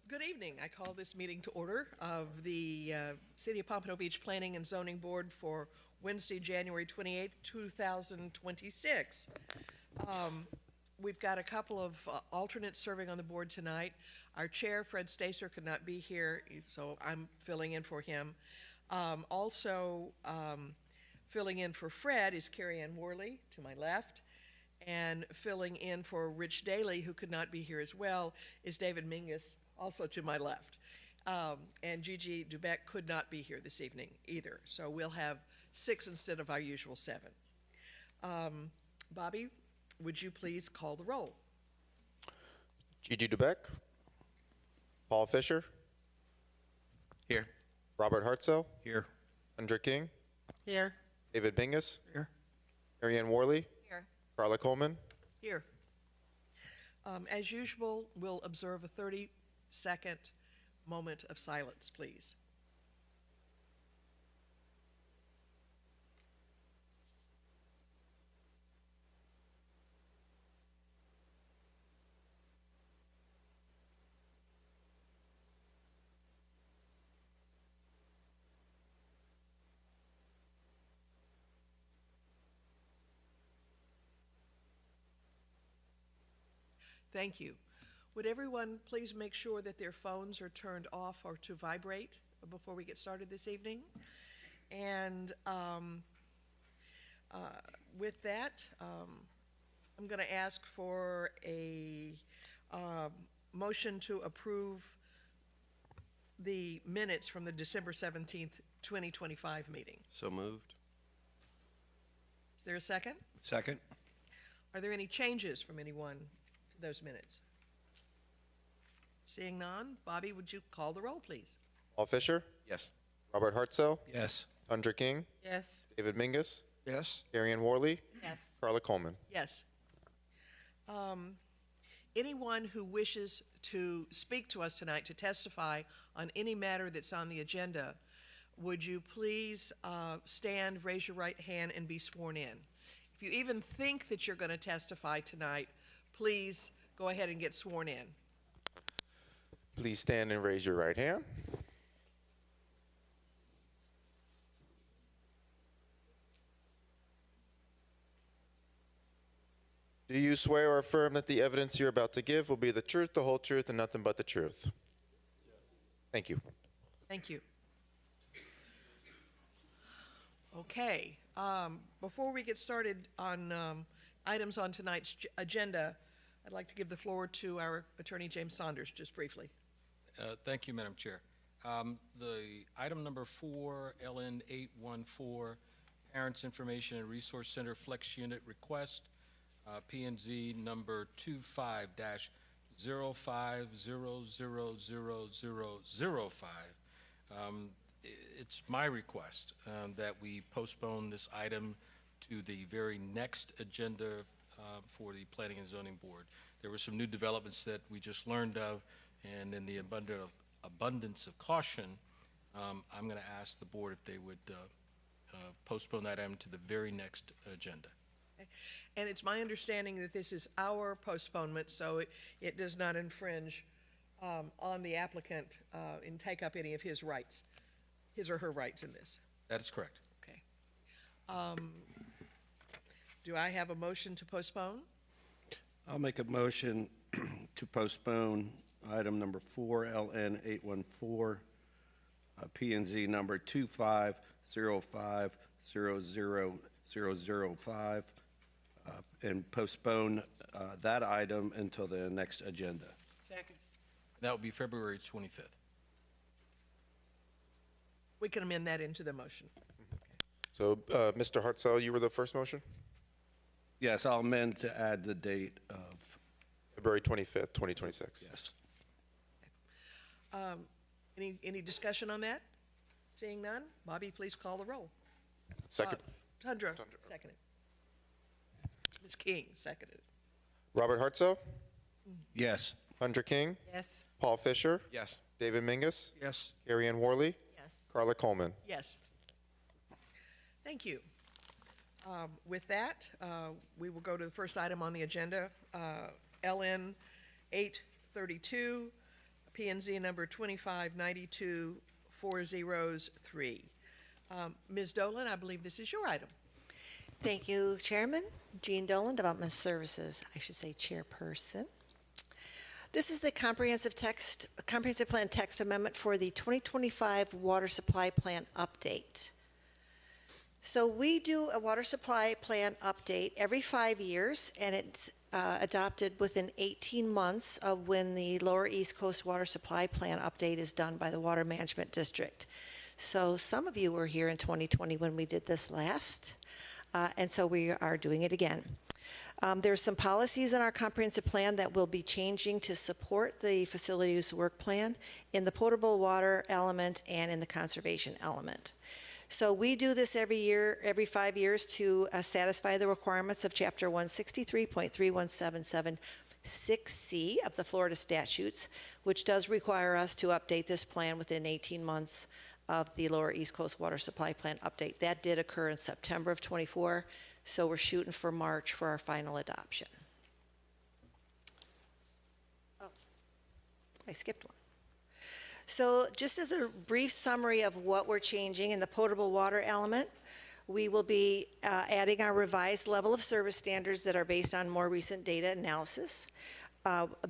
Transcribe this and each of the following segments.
Good evening. I call this meeting to order of the City of Pompano Beach Planning and Zoning Board for Wednesday, January 28th, 2026. We've got a couple of alternates serving on the board tonight. Our chair, Fred Stacer, could not be here, so I'm filling in for him. Also filling in for Fred is Carrie Ann Worley, to my left. And filling in for Rich Daly, who could not be here as well, is David Mingus, also to my left. And Gigi Dubeck could not be here this evening either. So we'll have 6 instead of our usual 7. Bobby, would you please call the roll? Gigi Dubeck. Paul Fisher. Here. Robert Hartzell. Here. Andrew King. Here. David Bingus. Here. Marianne Worley. Here. Carla Coleman. Here. As usual, we'll observe a 30-second moment of silence, please. Thank you. Would everyone please make sure that their phones are turned off or to vibrate before we get started this evening? And with that, I'm going to ask for a motion to approve the minutes from the December 17th, 2025 meeting. So moved. Is there a second? Second. Are there any changes from anyone to those minutes? Seeing none, Bobby, would you call the roll, please? Paul Fisher. Yes. Robert Hartzell. Yes. Andrew King. Yes. David Mingus. Yes. Carrie Ann Worley. Yes. Carla Coleman. Yes. Anyone who wishes to speak to us tonight to testify on any matter that's on the agenda, would you please stand, raise your right hand, and be sworn in? If you even think that you're going to testify tonight, please go ahead and get sworn in. Please stand and raise your right hand. Do you swear or affirm that the evidence you're about to give will be the truth, the whole truth, and nothing but the truth? Yes. Thank you. Thank you. Okay. Before we get started on items on tonight's agenda, I'd like to give the floor to our attorney, James Saunders, just briefly. Thank you, Madam Chair. The item number 4, LN 814, Parents Information and Resource Center Flex Unit Request, P&Z number 25-05000005. It's my request that we postpone this item to the very next agenda for the Planning and Zoning Board. There were some new developments that we just learned of, and in the abundance of caution, I'm going to ask the board if they would postpone that item to the very next agenda. Okay. And it's my understanding that this is our postponement, so it does not infringe on the applicant and take up any of his rights, his or her rights in this. That is correct. Okay. Do I have a motion to postpone? I'll make a motion to postpone item number 4, LN 814, P&Z number 25-05000005, and postpone that item until the next agenda. Second. That would be February 25th. We can amend that into the motion. So, Mr. Hartzell, you were the first motion? Yes, I'll amend to add the date of, February 25th, 2026. yes. Any discussion on that? Seeing none, Bobby, please call the roll. Second. Tundra, seconded. Ms. King, seconded. Robert Hartzell. Yes. Andrew King. Yes. Paul Fisher. Yes. David Mingus. Yes. Carrie Ann Worley. Yes. Carla Coleman. Yes. Thank you. With that, we will go to the first item on the agenda, LN 832, PNZ number 2592403. Ms. Dolan, I believe this is your item. Thank you, Chairman. Jean Dolan, Development Services, I should say Chairperson. This is the comprehensive plan text amendment for the 2025 water supply plan update. So we do a water supply plan update every 5 years, and it's adopted within 18 months of when the Lower East Coast Water Supply Plan update is done by the Water Management District. So some of you were here in 2020 when we did this last, and so we are doing it again. There's some policies in our comprehensive plan that will be changing to support the facility use work plan in the potable water element and in the conservation element. So we do this every year, every 5 years, to satisfy the requirements of Chapter 163.31776C of the Florida statutes, which does require us to update this plan within 18 months of the Lower East Coast Water Supply Plan update. That did occur in September of '24, so we're shooting for March for our final adoption. Oh, I skipped one. So just as a brief summary of what we're changing in the potable water element, we will be adding our revised level of service standards that are based on more recent data analysis,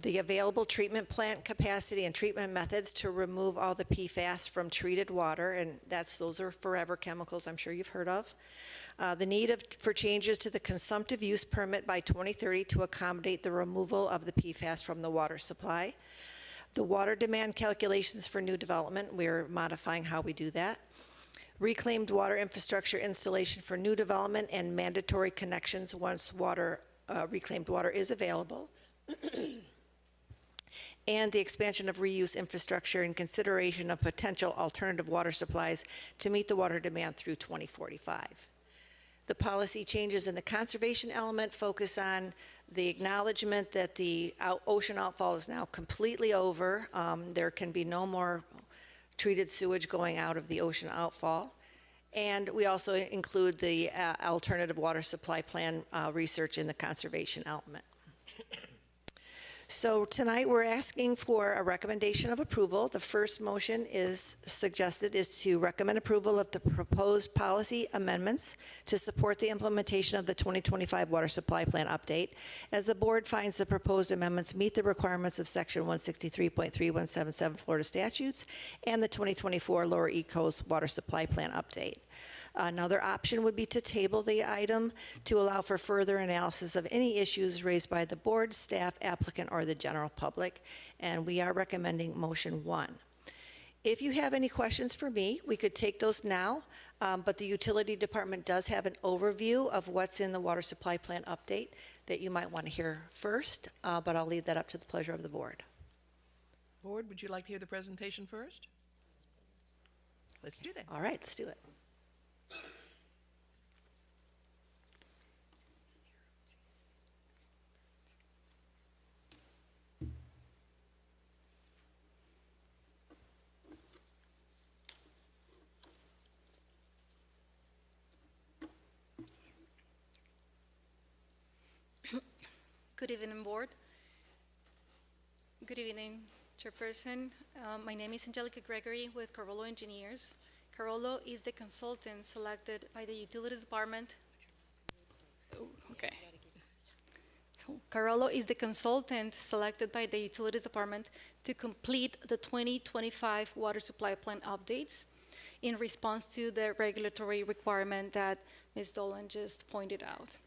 the available treatment plant capacity and treatment methods to remove all the PFAS from treated water, and those are forever chemicals I'm sure you've heard of. The need for changes to the consumptive use permit by 2030 to accommodate the removal of the PFAS from the water supply. The water demand calculations for new development, we're modifying how we do that. Reclaimed water infrastructure installation for new development and mandatory connections once reclaimed water is available. And the expansion of reuse infrastructure in consideration of potential alternative water supplies to meet the water demand through 2045. The policy changes in the conservation element focus on the acknowledgement that the ocean outfall is now completely over. There can be no more treated sewage going out of the ocean outfall. And we also include the alternative water supply plan research in the conservation element. So tonight we're asking for a recommendation of approval. The first motion is to recommend approval of the proposed policy amendments to support the implementation of the 2025 water supply plan update, as the board finds the proposed amendments meet the requirements of section 163.3177 Florida statutes and the 2024 Lower East Coast water supply plan update. Another option would be to table the item to allow for further analysis of any issues raised by the board, staff, applicant, or the general public, and we are recommending motion 1. If you have any questions for me, we could take those now, but the utility department does have an overview of what's in the water supply plan update that you might want to hear first, but I'll leave that up to the pleasure of the board. Board, would you like to hear the presentation first? Let's do that. All right, let's do it. Good evening, board. Good evening, Chairperson. My name is Angelica Gregory with Carollo Engineers. Carollo is the consultant selected by the Utilities Department. Okay. So Carollo is the consultant selected by the Utilities Department to complete the 2025 water supply plan updates in response to the regulatory requirement that Ms. Dolan just pointed out.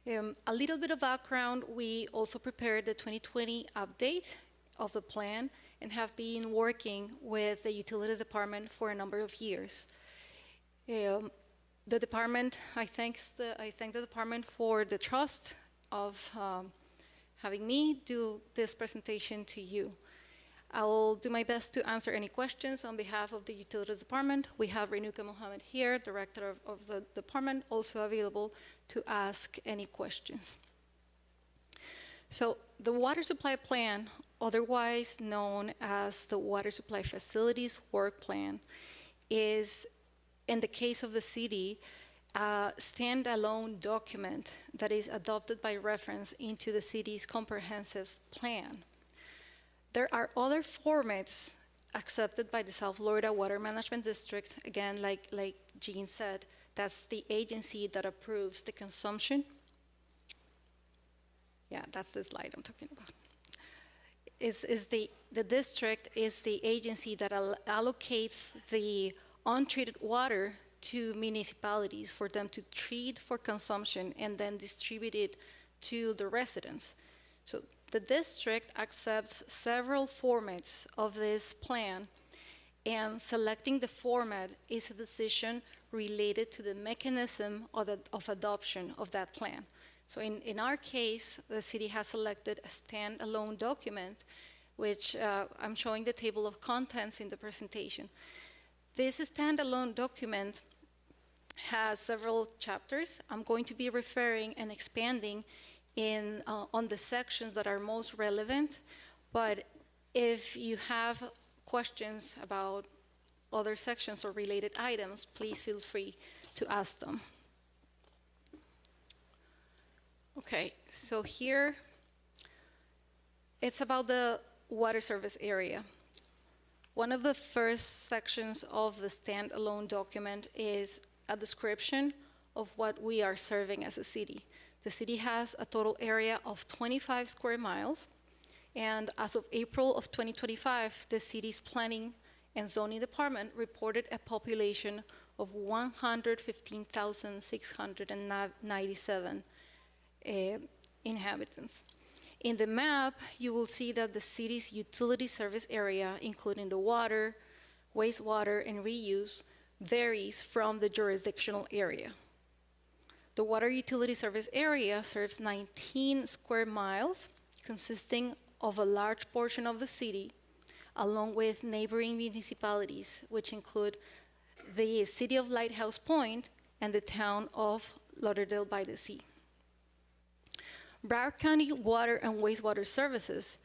A little bit of background, we also prepared the 2020 update of the plan and have been working with the Utilities Department for a number of years. The department, I thank the department for the trust of having me do this presentation to you. I'll do my best to answer any questions on behalf of the Utilities Department. We have Renuka Mohammed here, Director of the department, also available to ask any questions. So the water supply plan, otherwise known as the Water Supply Facilities Work Plan, is, in the case of the city, a standalone document that is adopted by reference into the city's comprehensive plan. There are other formats accepted by the South Florida Water Management District. Again, like Jean said, that's the agency that approves the consumption. Yeah, that's the slide I'm talking about. The district is the agency that allocates the untreated water to municipalities for them to treat for consumption and then distribute it to the residents. So the district accepts several formats of this plan, and selecting the format is a decision related to the mechanism of adoption of that plan. So in our case, the city has selected a standalone document, which I'm showing the table of contents in the presentation. This standalone document has several chapters. I'm going to be referring and expanding on the sections that are most relevant, but if you have questions about other sections or related items, please feel free to ask them. Okay, so here, it's about the water service area. One of the first sections of the standalone document is a description of what we are serving as a city. The city has a total area of 25 square miles, and as of April of 2025, the city's planning and zoning department reported a population of 115,697 inhabitants. In the map, you will see that the city's utility service area, including the water, wastewater, and reuse, varies from the jurisdictional area. The water utility service area serves 19 square miles, consisting of a large portion of the city, along with neighboring municipalities, which include the city of Lighthouse Point and the town of Lauderdale by the Sea. Broward County Water and Wastewater Services,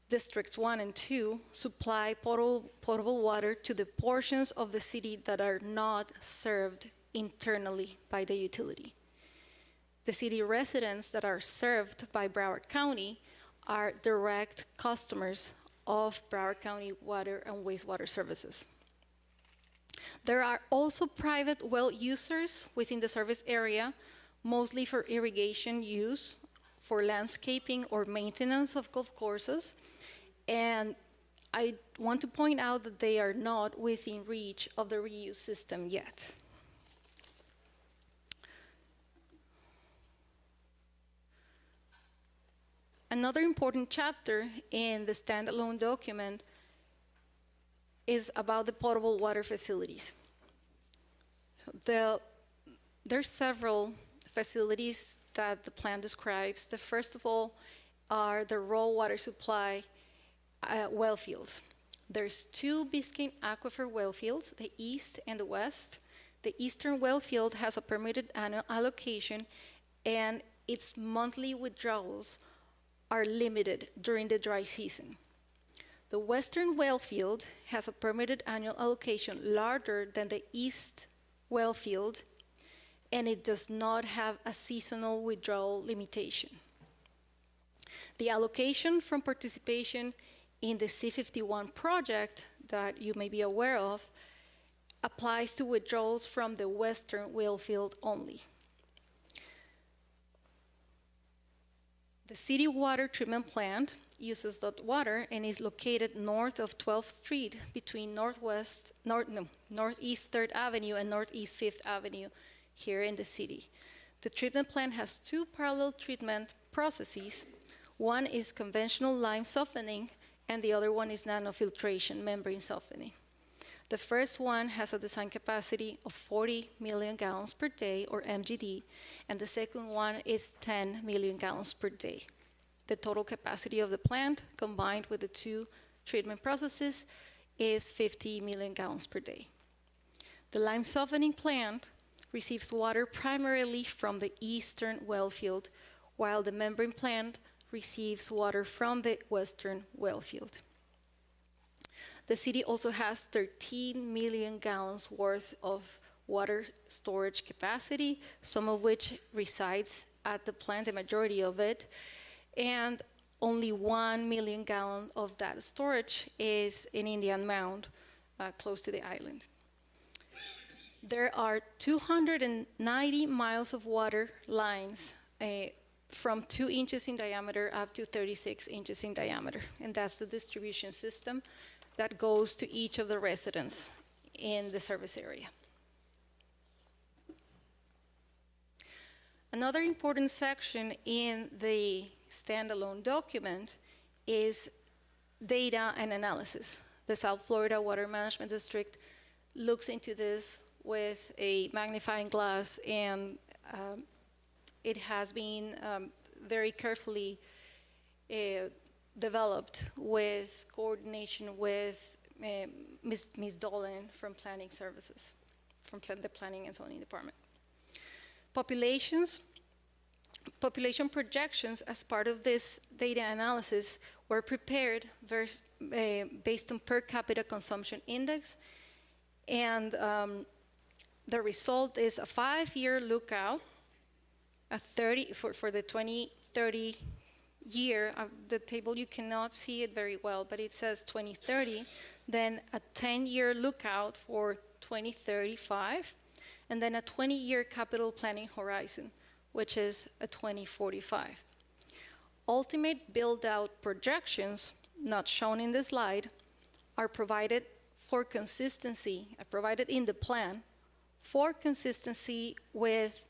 Districts 1 and 2, supply potable water to the portions of the city that are not served internally by the utility. The city residents that are served by Broward County are direct customers of Broward County Water and Wastewater Services. There are also private well users within the service area, mostly for irrigation use, for landscaping or maintenance of golf courses, and I want to point out that they are not within reach of the reuse system yet. Another important chapter in the standalone document is about the potable water facilities. So there's several facilities that the plan describes. The first of all are the raw water supply well fields. There's 2 Biscayne Aquifer well fields, the east and the west. The eastern well field has a permitted annual allocation, and its monthly withdrawals are limited during the dry season. The western well field has a permitted annual allocation larger than the east well field, and it does not have a seasonal withdrawal limitation. The allocation from participation in the C51 project that you may be aware of applies to withdrawals from the western well field only. The city water treatment plant uses that water and is located north of 12th Street between Northeast 3rd Avenue and Northeast 5th Avenue here in the city. The treatment plant has 2 parallel treatment processes. One is conventional lime softening, and the other one is nanofiltration membrane softening. The first one has a design capacity of 40 million gallons per day, or MGD, and the second one is 10 million gallons per day. The total capacity of the plant, combined with the 2 treatment processes, is 50 million gallons per day. The lime softening plant receives water primarily from the eastern well field, while the membrane plant receives water from the western well field. The city also has 13 million gallons worth of water storage capacity, some of which resides at the plant, the majority of it, and only 1 million gallons of that storage is in Indian Mound, close to the island. There are 290 miles of water lines from 2 inches in diameter up to 36 inches in diameter. And that's the distribution system that goes to each of the residents in the service area. Another important section in the standalone document is data and analysis. The South Florida Water Management District looks into this with a magnifying glass, and it has been very carefully developed with coordination with Ms. Dolan from Planning Services, from the Planning and Zoning Department. Population projections as part of this data analysis were prepared based on per capita consumption index, and the result is a 5-year lookout, for the 2030 year. The table, you cannot see it very well, but it says 2030, then a 10-year lookout for 2035, and then a 20-year capital planning horizon, which is a 2045. Ultimate build-out projections, not shown in the slide, are provided for consistency, provided in the plan, for consistency with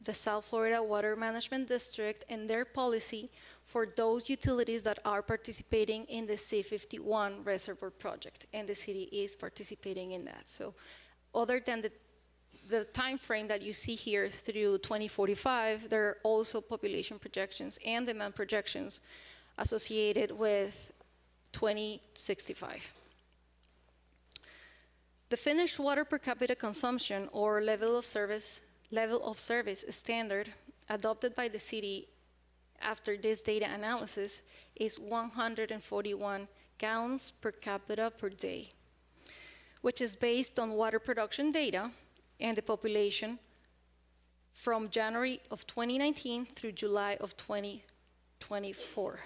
the South Florida Water Management District and their policy for those utilities that are participating in the C51 reservoir project, and the city is participating in that. So other than the time frame that you see here through 2045, there are also population projections and demand projections associated with 2065. The finished water per capita consumption, or level of service standard adopted by the city after this data analysis is 141 gallons per capita per day, which is based on water production data and the population from January of 2019 through July of 2024.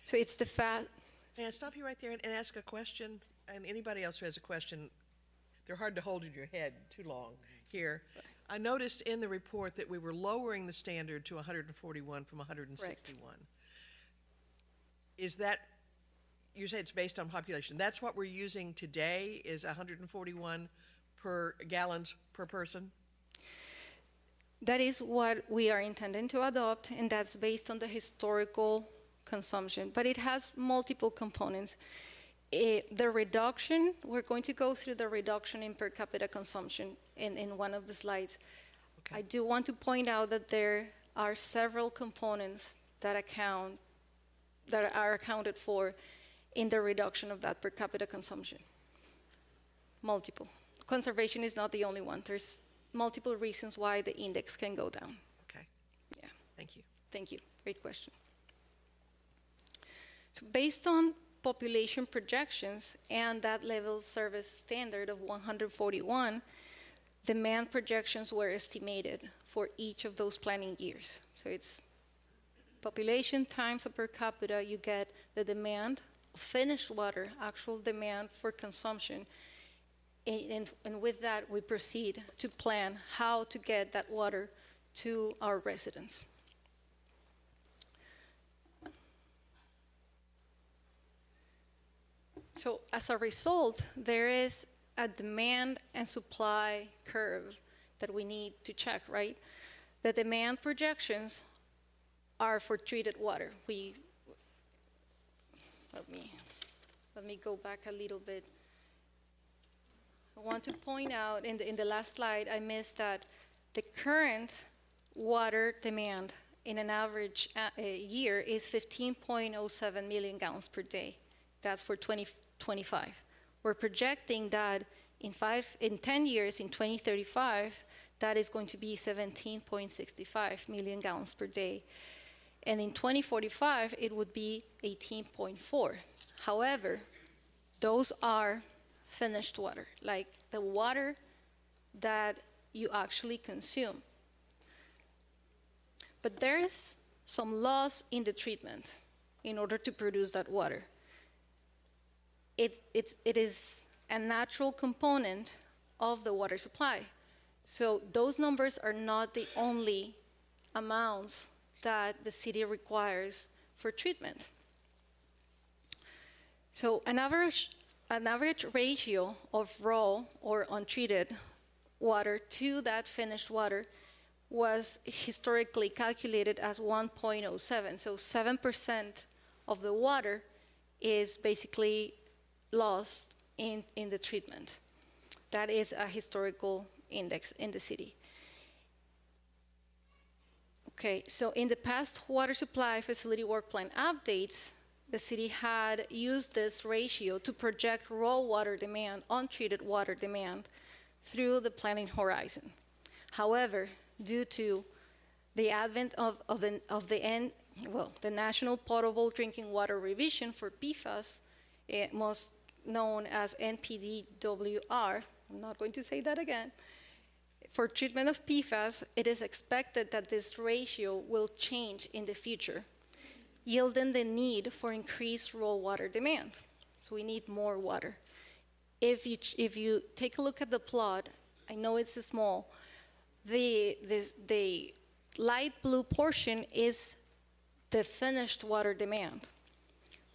So it's the fact. May I stop you right there and ask a question? And anybody else who has a question, they're hard to hold in your head too long here. Sorry. I noticed in the report that we were lowering the standard to 141 from 161. Is that, you say it's based on population, that's what we're using today, is 141 gallons per person? That is what we are intending to adopt, and that's based on the historical consumption, but it has multiple components. The reduction, we're going to go through the reduction in per capita consumption in one of the slides. Okay. I do want to point out that there are several components that are accounted for in the reduction of that per capita consumption. Multiple. Conservation is not the only one. There's multiple reasons why the index can go down. Okay, Yeah, thank you. thank you. Great question. So based on population projections and that level service standard of 141, demand projections were estimated for each of those planning years. So it's population times a per capita, you get the demand of finished water, actual demand for consumption, and with that we proceed to plan how to get that water to our residents. So as a result, there is a demand and supply curve that we need to check, right? The demand projections are for treated water. Let me go back a little bit. I want to point out in the last slide, I missed that the current water demand in an average year is 15.07 million gallons per day. That's for 2025. We're projecting that in 10 years, in 2035, that is going to be 17.65 million gallons per day. And in 2045, it would be 18.4. However, those are finished water, like the water that you actually consume. But there is some loss in the treatment. in order to produce that water. It is a natural component of the water supply. So those numbers are not the only amounts that the city requires for treatment. So an average ratio of raw or untreated water to that finished water was historically calculated as 1.07. So 7% of the water is basically lost in the treatment. That is a historical index in the city. Okay, so in the past water supply facility work plan updates, the city had used this ratio to project raw water demand, untreated water demand, through the planning horizon. However, due to the advent of the National Potable Drinking Water Revision for PFAS, most known as NPDWR, I'm not going to say that again, for treatment of PFAS, it is expected that this ratio will change in the future, yielding the need for increased raw water demand. So we need more water. If you take a look at the plot, I know it's small, the light blue portion is the finished water demand.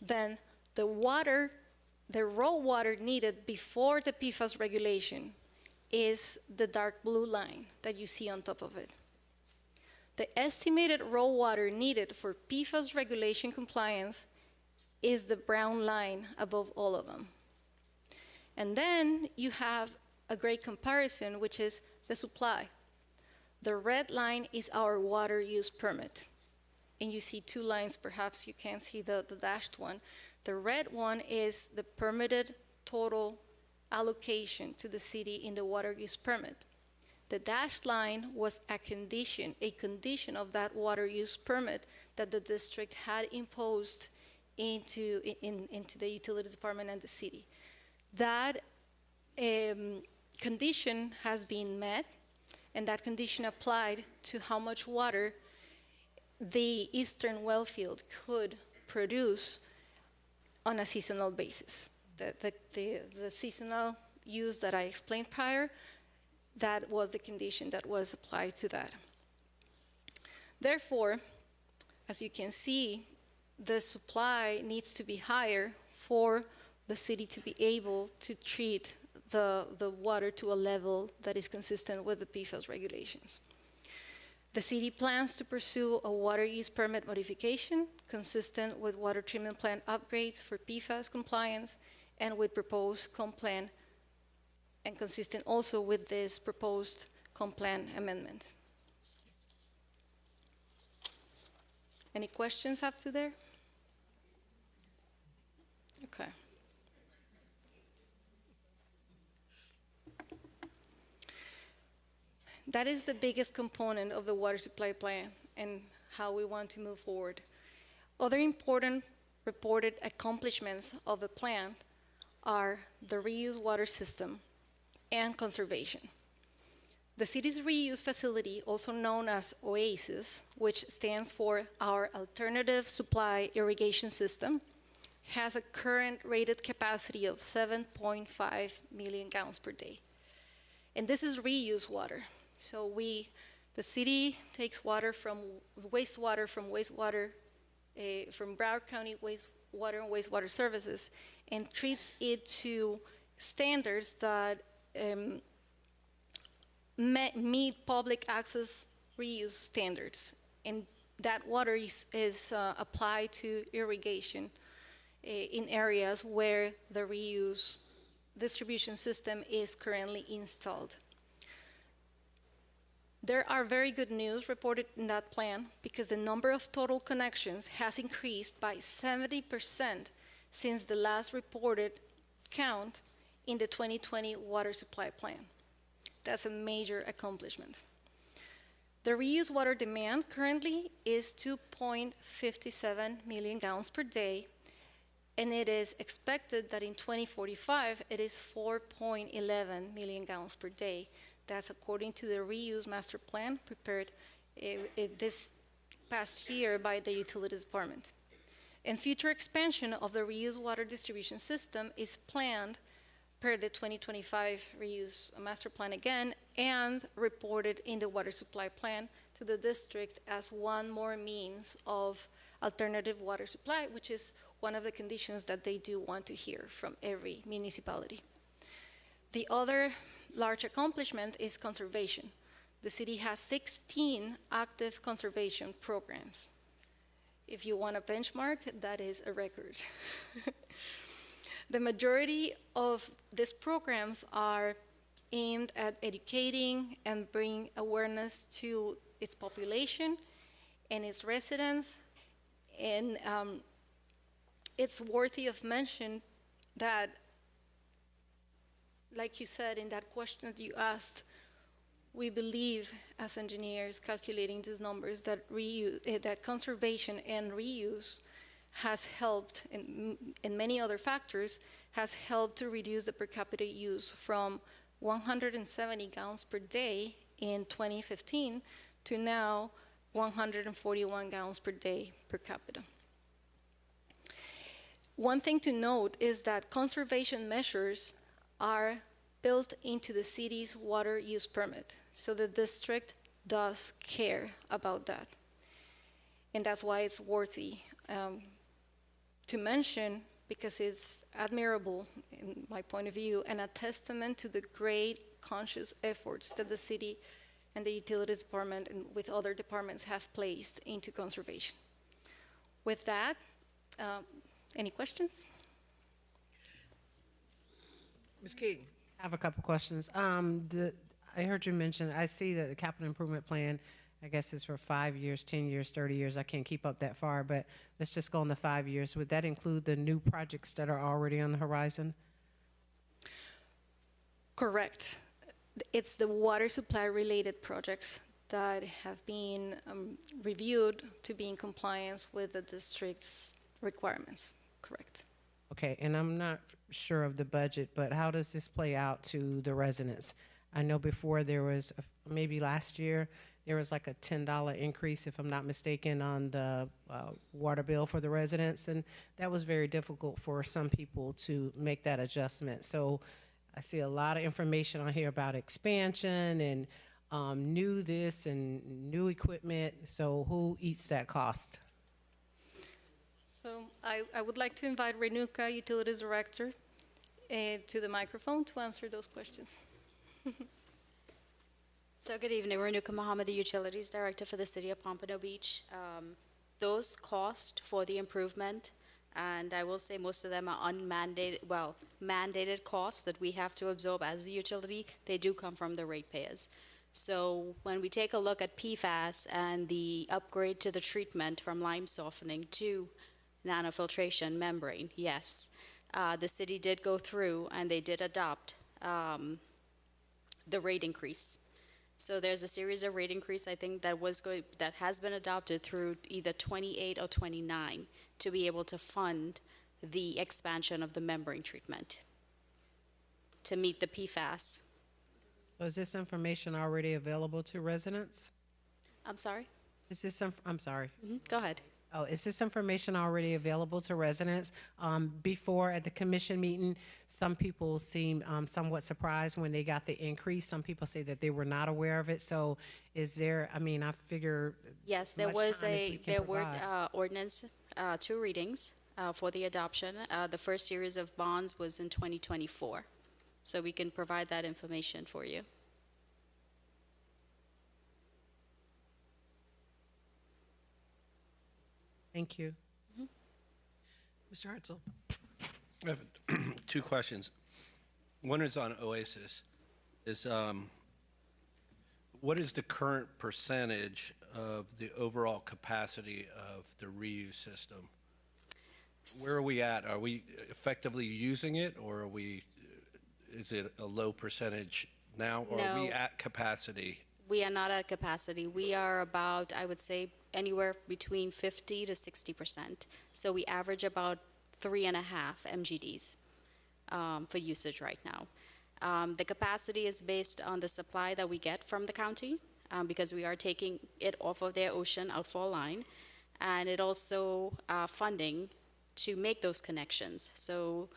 Then the raw water needed before the PFAS regulation is the dark blue line that you see on top of it. The estimated raw water needed for PFAS regulation compliance is the brown line above all of them. And then you have a great comparison, which is the supply. The red line is our water use permit. And you see two lines, perhaps you can't see the dashed one. The red one is the permitted total allocation to the city in the water use permit. The dashed line was a condition of that water use permit that the district had imposed into the utility department and the city. That condition has been met, and that condition applied to how much water the eastern well field could produce on a seasonal basis. The seasonal use that I explained prior, that was the condition that was applied to that. Therefore, as you can see, the supply needs to be higher for the city to be able to treat the water to a level that is consistent with the PFAS regulations. The city plans to pursue a water use permit modification consistent with water treatment plant upgrades for PFAS compliance and with proposed comp plan, and consistent also with this proposed comp plan amendment. Any questions up to there? Okay. That is the biggest component of the water supply plan and how we want to move forward. Other important reported accomplishments of the plan are the reuse water system and conservation. The city's reuse facility, also known as OASIS, which stands for our Alternative Supply Irrigation System, has a current rated capacity of 7.5 million gallons per day. And this is reuse water. So the city takes water from wastewater from Broward County Wastewater and Wastewater Services and treats it to standards that meet public access reuse standards. And that water is applied to irrigation in areas where the reuse distribution system is currently installed. There are very good news reported in that plan because the number of total connections has increased by 70% since the last reported count in the 2020 water supply plan. That's a major accomplishment. The reuse water demand currently is 2.57 million gallons per day, and it is expected that in 2045 it is 4.11 million gallons per day. That's according to the reuse master plan prepared this past year by the utilities department. And future expansion of the reuse water distribution system is planned per the 2025 reuse master plan again, and reported in the water supply plan to the district as one more means of alternative water supply, which is one of the conditions that they do want to hear from every municipality. The other large accomplishment is conservation. The city has 16 active conservation programs. If you want a benchmark, that is a record. The majority of these programs are aimed at educating and bringing awareness to its population and its residents. And it's worthy of mention that, like you said in that question that you asked, we believe as engineers calculating these numbers that that conservation and reuse has helped, and many other factors, has helped to reduce the per capita use from 170 gallons per day in 2015 to now 141 gallons per day per capita. One thing to note is that conservation measures are built into the city's water use permit, so the district does care about that. And that's why it's worthy to mention, because it's admirable, in my point of view, and a testament to the great conscious efforts that the city and the utilities department and with other departments have placed into conservation. With that, any questions? Ms. King? I have a couple questions. I heard you mention, I see that the capital improvement plan, I guess is for 5 years, 10 years, 30 years. I can't keep up that far, but let's just go on the 5 years. Would that include the new projects that are already on the horizon? Correct. It's the water supply related projects that have been reviewed to be in compliance with the district's requirements. Correct. Okay, and I'm not sure of the budget, but how does this play out to the residents? I know before there was, maybe last year, there was like a $10 increase, if I'm not mistaken, on the water bill for the residents, and that was very difficult for some people to make that adjustment. So I see a lot of information on here about expansion and new this and new equipment. So who eats that cost? So I would like to invite Renuka, Utilities Director, to the microphone to answer those questions. So good evening, Renuka Muhammad, the Utilities Director for the City of Pompano Beach. Those costs for the improvement, and I will say most of them are unmandated, well, mandated costs that we have to absorb as the utility. They do come from the ratepayers. So when we take a look at PFAS and the upgrade to the treatment from lime softening to nanofiltration membrane, yes, the city did go through and they did adopt the rate increase. So there's a series of rate increase, I think, that has been adopted through either 28 or 29 to be able to fund the expansion of the membrane treatment to meet the PFAS. So is this information already available to residents? I'm sorry? Is this, I'm sorry. Go ahead. Oh, is this information already available to residents? Before at the commission meeting, some people seemed somewhat surprised when they got the increase. Some people say that they were not aware of it. So is there, I mean, I figure. Yes, there were ordinance, 2 readings for the adoption. The first series of bonds was in 2024. So we can provide that information for you. Thank you. Mr. Hartzell? I have 2 questions. One is on Oasis. What is the current percentage of the overall capacity of the reuse system? Where are we at? Are we effectively using it, or is it a low percentage now, or are we No. at capacity? We are not at capacity. We are about, I would say, anywhere between 50 to 60%. So we average about 3.5 MGDs for usage right now. The capacity is based on the supply that we get from the county because we are taking it off of their ocean outfall line. and it also funding to make those connections. So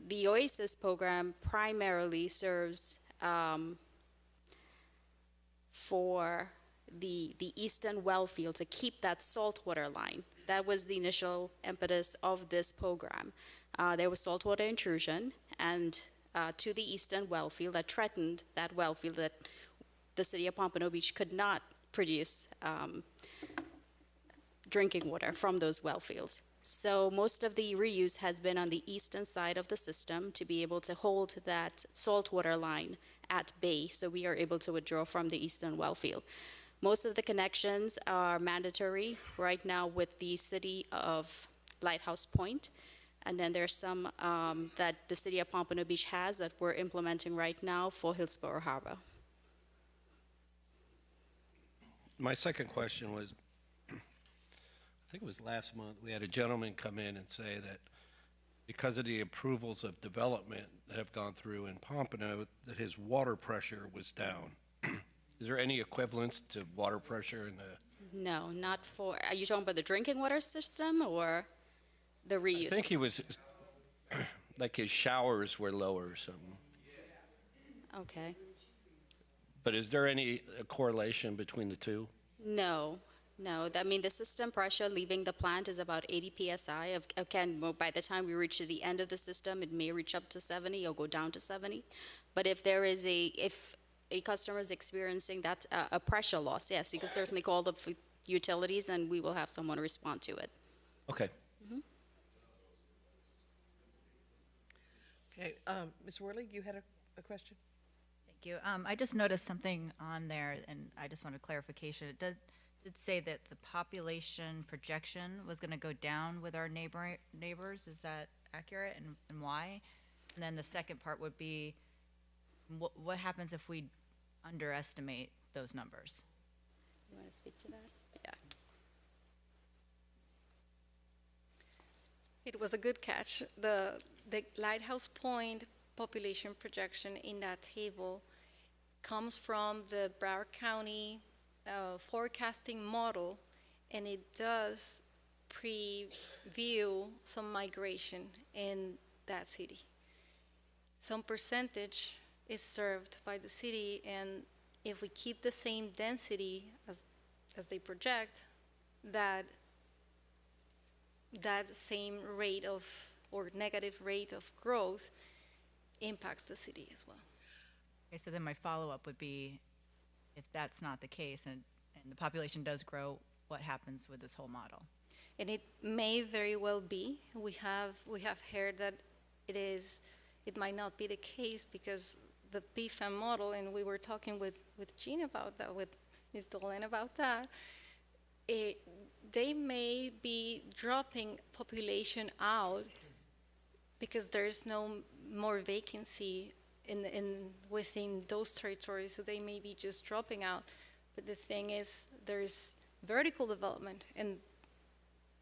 the OASIS program primarily serves for the eastern well field to keep that saltwater line. That was the initial impetus of this program. There was saltwater intrusion and to the eastern well field that threatened that well field that the city of Pompano Beach could not produce drinking water from those well fields. So most of the reuse has been on the eastern side of the system to be able to hold that saltwater line at bay, so we are able to withdraw from the eastern well field. Most of the connections are mandatory right now with the city of Lighthouse Point, and then there's some that the city of Pompano Beach has that we're implementing right now for Hillsborough Harbor. My second question was, I think it was last month, we had a gentleman come in and say that because of the approvals of development that have gone through in Pompano, that his water pressure was down. Is there any equivalence to water pressure in the? No, not for, are you talking about the drinking water system or the reuse? I think he was, like his showers were lower or something. Okay. But is there any correlation between the two? No, no. I mean, the system pressure leaving the plant is about 80 psi. Again, by the time we reach to the end of the system, it may reach up to 70 or go down to 70. But if there is if a customer is experiencing that a pressure loss, yes, you can certainly call the utilities and we will have someone respond to it. Okay. Okay, Ms. Worley, you had a question? Thank you. I just noticed something on there, and I just wanted clarification. It did say that the population projection was going to go down with our neighbors. Is that accurate, and why? And then the second part would be, what happens if we underestimate those numbers? You want to speak to that? Yeah. It was a good catch. The Lighthouse Point population projection in that table comes from the Broward County forecasting model, and it does preview some migration in that city. Some percentage is served by the city, and if we keep the same density as they project, that same rate of, or negative rate of growth impacts the city as well. Okay, so then my follow-up would be, if that's not the case and the population does grow, what happens with this whole model? And it may very well be. We have heard that it might not be the case because the PFAM model, and we were talking with Jean about that, with Ms. Dolan about that, they may be dropping population out because there's no more vacancy within those territories, so they may be just dropping out. But the thing is, there's vertical development and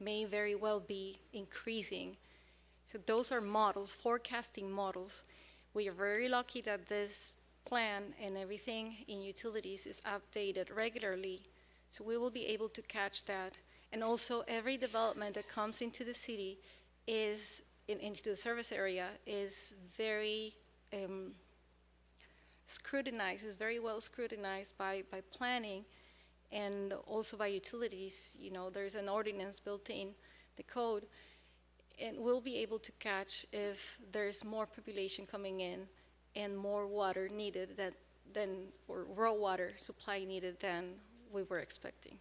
may very well be increasing. So those are models, forecasting models. We are very lucky that this plan and everything in utilities is updated regularly, so we will be able to catch that. And also, every development that comes into the city into the service area is very scrutinized, is very well scrutinized by planning and also by utilities. You know, there's an ordinance built in the code, and we'll be able to catch if there's more population coming in and more water needed or raw water supply needed than we were expecting.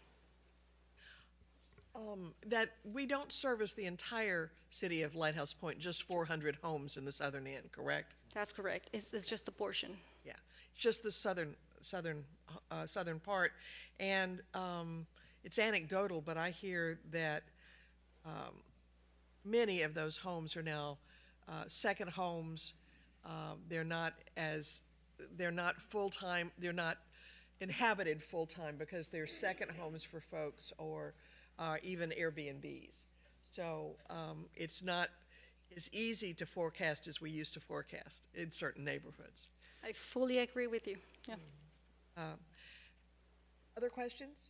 That we don't service the entire city of Lighthouse Point, just 400 homes in the southern end, correct? That's correct. It's just a portion. Yeah, just the southern part. And it's anecdotal, but I hear that many of those homes are now second homes. They're not full-time, they're not inhabited full-time because they're second homes for folks, or even Airbnbs. So it's not as easy to forecast as we used to forecast in certain neighborhoods. I fully agree with you. Yeah. Other questions?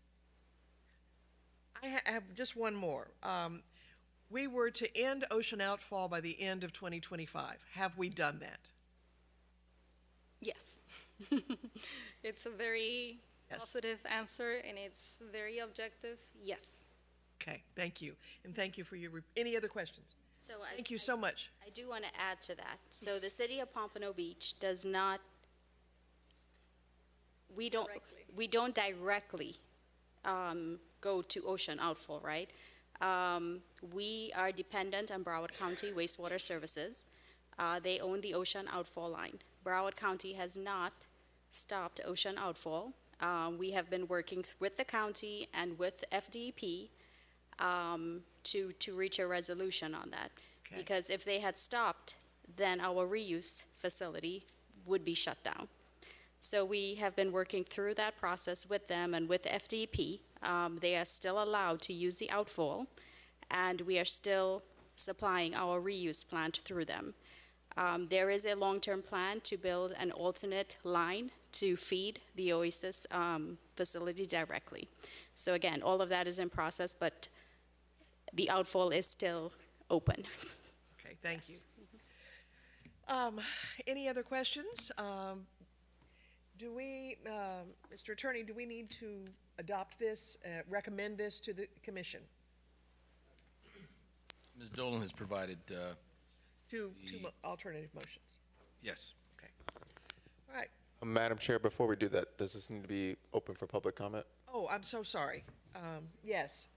I have just one more. We were to end ocean outfall by the end of 2025. Have we done that? Yes. It's a very Yes. positive answer, and it's very objective. Yes. Okay, thank you. And thank you for your, any other questions? So Thank you so much. I do want to add to that. So the city of Pompano Beach does not, we don't directly go to ocean outfall, right? We are dependent on Broward County Wastewater Services. They own the ocean outfall line. Broward County has not stopped ocean outfall. We have been working with the county and with FDP to reach a resolution on that. Okay. Because if they had stopped, then our reuse facility would be shut down. So we have been working through that process with them and with FDP. They are still allowed to use the outfall, and we are still supplying our reuse plant through them. There is a long-term plan to build an alternate line to feed the Oasis facility directly. So again, all of that is in process, but the outfall is still open. Okay, thank you. Any other questions? Do we, Mr. Attorney, do we need to adopt this, recommend this to the commission? Ms. Dolan has provided, Two alternative motions? yes. Okay. All right. Madam Chair, before we do that, does this need to be open for public comment? Oh, I'm so sorry. Yes.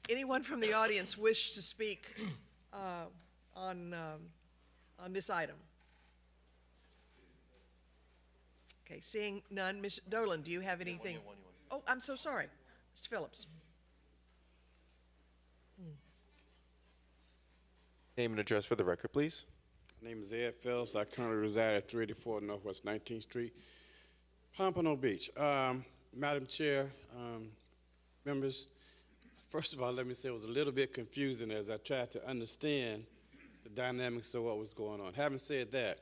Anyone from the audience wish to speak on this item? Okay, seeing none. Ms. Dolan, do you have anything? Oh, I'm so sorry. Mr. Phillips. Name and address for the record, please. My name is Ed Phillips. I currently reside at 384 Northwest 19th Street, Pompano Beach. Madam Chair, members, first of all, let me say it was a little bit confusing as I tried to understand the dynamics of what was going on. Having said that,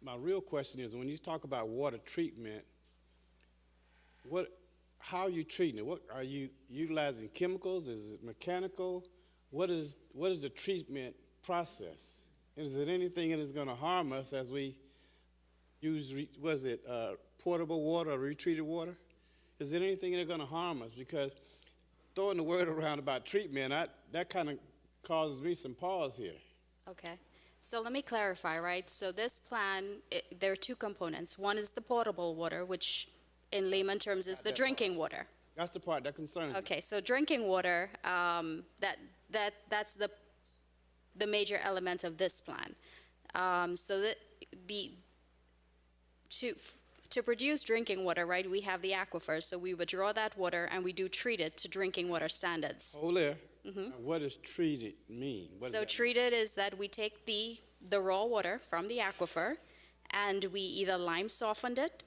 my real question is, when you talk about water treatment, how are you treating it? What are you utilizing chemicals? Is it mechanical? What is the treatment process? Is it anything that is going to harm us as we use, portable water or retreated water? Is it anything that's going to harm us? Because throwing the word around about treatment, that kind of causes me some pause here. Okay. So let me clarify, right? So this plan, there are two components. One is the potable water, which in layman terms is the drinking water. That's the part that concerns me. Okay, so drinking water, that's the major element of this plan. So to produce drinking water, right, we have the aquifers, so we withdraw that water and we do treat it to drinking water standards. Hold there. What does treated mean? So treated is that we take the raw water from the aquifer and we either lime softened it,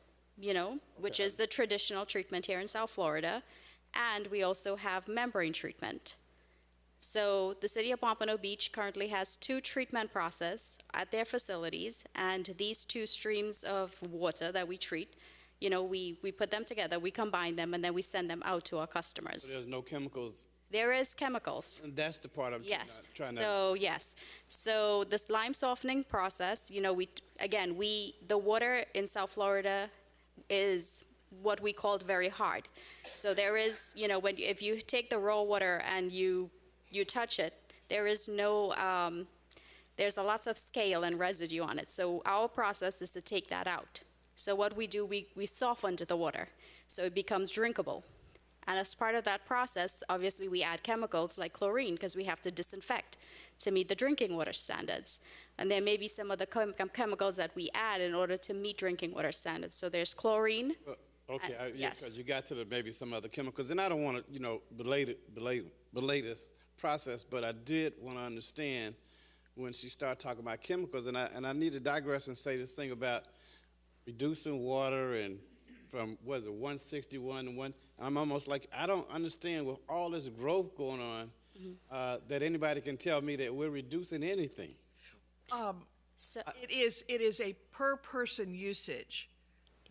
which is the traditional treatment here in South Florida, and we also have membrane treatment. So the city of Pompano Beach currently has two treatment processes at their facilities, and these two streams of water that we treat, we put them together, we combine them, and then we send them out to our customers. So there's no chemicals. There is chemicals. And that's the part I'm Yes. trying to. So yes. So this lime softening process, the water in South Florida is what we called very hard. So there is, if you take the raw water and you touch it, there is no, there's a lots of scale and residue on it. So our process is to take that out. So what we do, we soften the water so it becomes drinkable. And as part of that process, obviously we add chemicals like chlorine because we have to disinfect to meet the drinking water standards. And there may be some other chemicals that we add in order to meet drinking water standards. So there's chlorine. Okay, yes. because you got to maybe some other chemicals, and I don't want to, belay this process, but I did want to understand when she started talking about chemicals, and I need to digress and say this thing about reducing water and from 161 to 1. I'm almost like I don't understand with all this growth going on that anybody can tell me that we're reducing anything. So It is a per person usage.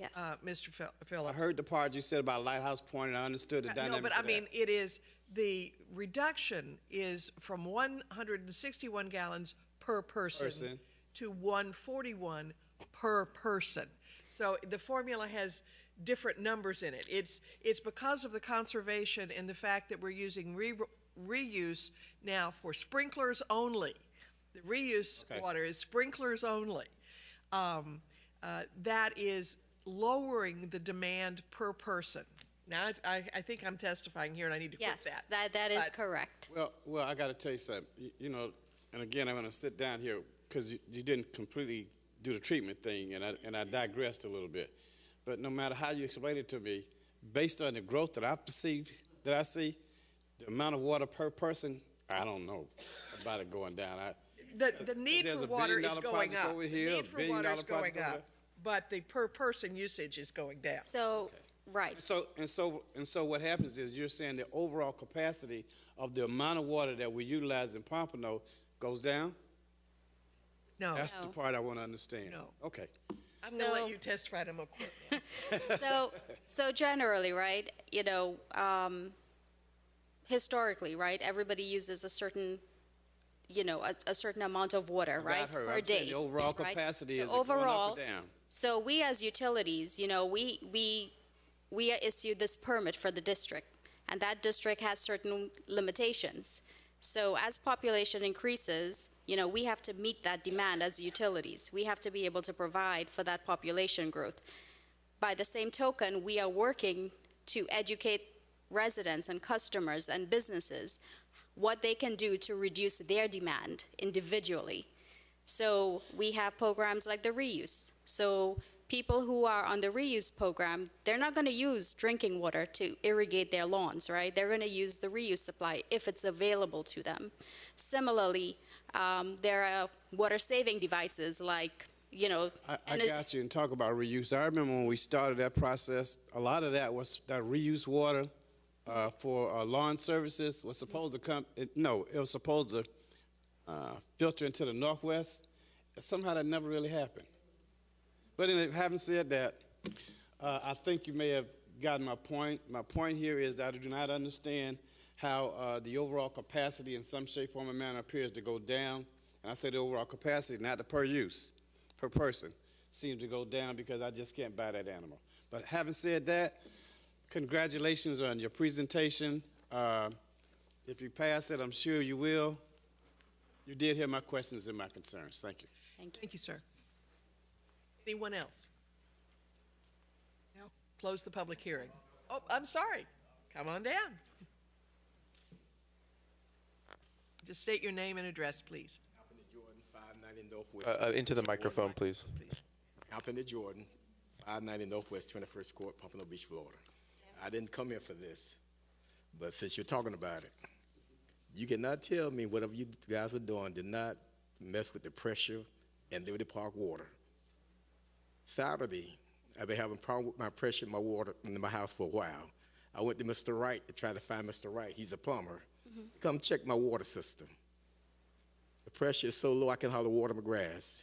Yes. Mr. I Phillips. heard the part you said about Lighthouse Point, and I understood the dynamics No, but of I that. mean, it is, the reduction is from 161 gallons per person to 141 per person. So the formula has different numbers in it. It's because of the conservation and the fact that we're using reuse now for sprinklers only. The reuse water is sprinklers only. That is lowering the demand per person. Now, I think I'm testifying here, and I need to quit Yes, that. that is But- correct. Well, I got to tell you something. You know, and again, I'm going to sit down here because you didn't completely do the treatment thing, and I digressed a little bit. But no matter how you explain it to me, based on the growth that I see, the amount of water per person, I don't know about it going down. The need There's for a water is billion-dollar going project up. over The here, need a for billion-dollar water is going project over up, there. but the per person usage is going down. So, right. So what happens is you're saying the overall capacity of the amount of water that we utilize in Pompano goes down? No, That's the No. part I want to understand. No. Okay. I'm going to let So- you testify, and I'm going to quit now. So generally, right, historically, right, everybody uses a certain, a certain amount of water, right, Got her. per I'm saying day. the overall right? capacity, So is it going up overall, or down? So we as utilities, we issue this permit for the district, and that district has certain limitations. So as population increases, we have to meet that demand as utilities. We have to be able to provide for that population growth. By the same token, we are working to educate residents and customers and businesses what they can do to reduce their demand individually. So we have programs like the reuse. So people who are on the reuse program, they're not going to use drinking water to irrigate their lawns, right? They're going to use the reuse supply if it's available to them. Similarly, there are water-saving devices like, I got you, and talk about reuse. I remember when we started that process, a lot of that was that reuse water for lawn services was supposed to come, it was supposed to filter into the northwest. Somehow that never really happened. But anyway, having said that, I think you may have gotten my point. My point here is that I do not understand how the overall capacity in some shape, form, or manner appears to go down. And I say the overall capacity, not the per use, per person, seems to go down because I just can't buy that animal. But having said that, congratulations on your presentation. If you pass it, I'm sure you will. You did hear my questions and my concerns. Thank you. Thank you, sir. Anyone else? No? Close the public hearing. Oh, I'm sorry. Come on down. Just state your name and address, please. Anthony Jordan, 590 Northwest. Into the microphone, please. Please. Anthony Jordan, 590 Northwest 21st Court, Pompano Beach, Florida. I didn't come here for this, but since you're talking about it, you cannot tell me whatever you guys are doing did not mess with the pressure and Liberty Park water. Saturday, I've been having a problem with my pressure in my water in my house for a while. I went to Mr. Wright to try to find Mr. Wright. He's a plumber. Come check my water system. The pressure is so low I can hardly water my grass.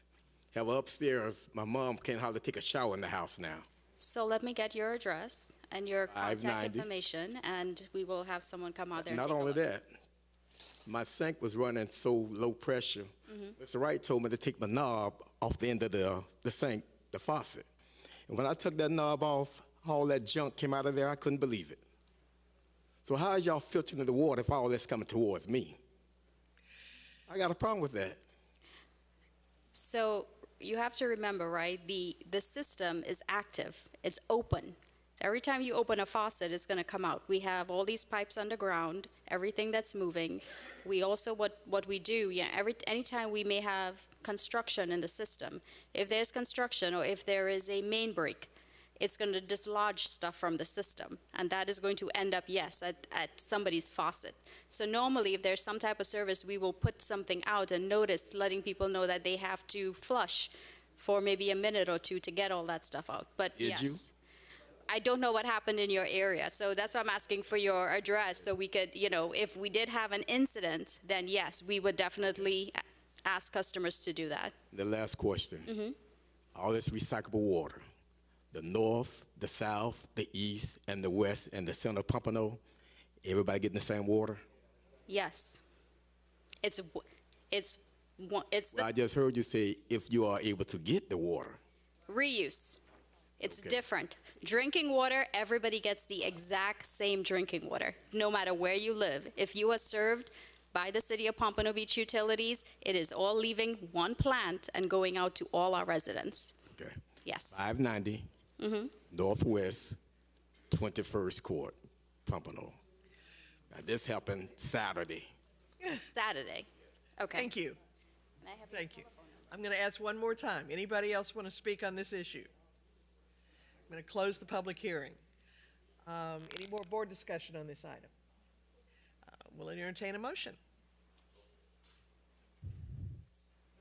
Have upstairs, my mom can't hardly take a shower in the house now. So let me get your address and your contact 590. information, and we will have someone come out there and Not take a only look. that, my sink was running so low pressure. Mr. Wright told me to take my knob off the end of the sink, the faucet. And when I took that knob off, all that junk came out of there. I couldn't believe it. So how is y'all filtering the water if all that's coming towards me? I got a problem with that. So you have to remember, right, the system is active. It's open. Every time you open a faucet, it's going to come out. We have all these pipes underground, everything that's moving. We also, what we do, anytime we may have construction in the system, if there's construction or if there is a main break, it's going to dislodge stuff from the system, and that is going to end up, yes, at somebody's faucet. So normally, if there's some type of service, we will put something out and notice, letting people know that they have to flush for maybe a minute or two to get all that stuff out. But Did yes, you? I don't know what happened in your area, so that's why I'm asking for your address, so we could, if we did have an incident, then yes, we would definitely ask customers to do that. The last question. All this recyclable water. the north, the south, the east, and the west, and the center of Pompano, everybody getting the same water? Yes. It's Well, the I just heard you say if you are able to get the water. reuse. It's Okay. different. Drinking water, everybody gets the exact same drinking water, no matter where you live. If you are served by the City of Pompano Beach Utilities, it is all leaving one plant and going out to all our residents. Okay. Yes. 590 Northwest 21st Court, Pompano. Now, this happened Saturday. Saturday. Okay. Thank you. Can I have Thank you. I'm going to ask one more time. Anybody else want to speak on this issue? I'm going to close the public hearing. Any more board discussion on this item? Will it entertain a motion?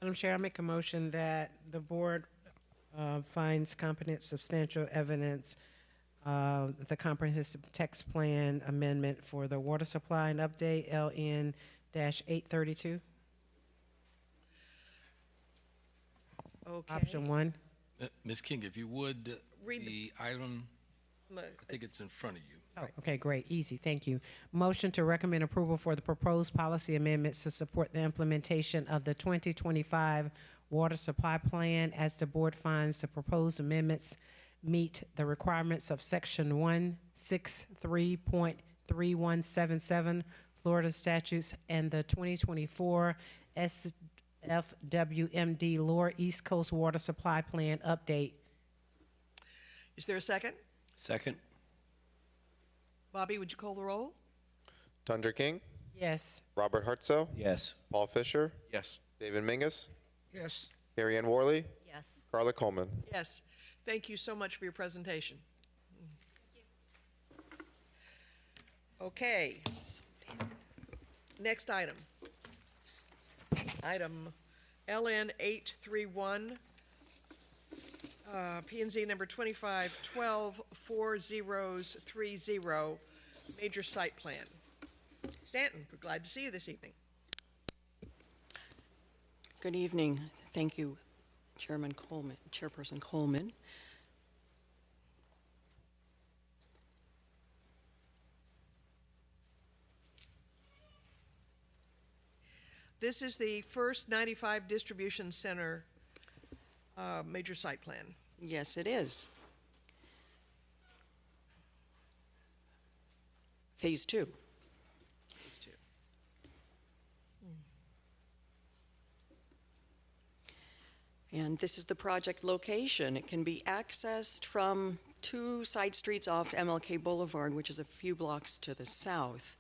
Madam Chair, I make a motion that the board finds competent substantial evidence the comprehensive text plan amendment for the water supply and update LN-832. Okay. Option 1. Ms. King, if you would, Read the item, No, I think it's in front of you. Oh, okay, great, easy, thank you. Motion to recommend approval for the proposed policy amendments to support the implementation of the 2025 water supply plan as the board finds the proposed amendments meet the requirements of Section 163.3177 Florida statutes and the 2024 SFWMD Lower East Coast Water Supply Plan update. Is there a second? Second? Bobby, would you call the roll? Tundra King, Yes. Robert Hartso, Yes. Paul Fisher, Yes. David Mingus, Yes. Carrie Ann Worley, Yes. Carla Coleman. Yes. Thank you so much for your presentation. Okay. Next item. Item LN 831, P&Z number 25124030, major site plan. Stanton, we're glad to see you this evening. Good evening. Thank you, Chairperson Coleman. This is the first 95 distribution center major site plan. Yes, it is. Phase 2. Phase 2. And this is the project location. It can be accessed from 2 side streets off MLK Boulevard, which is a few blocks to the south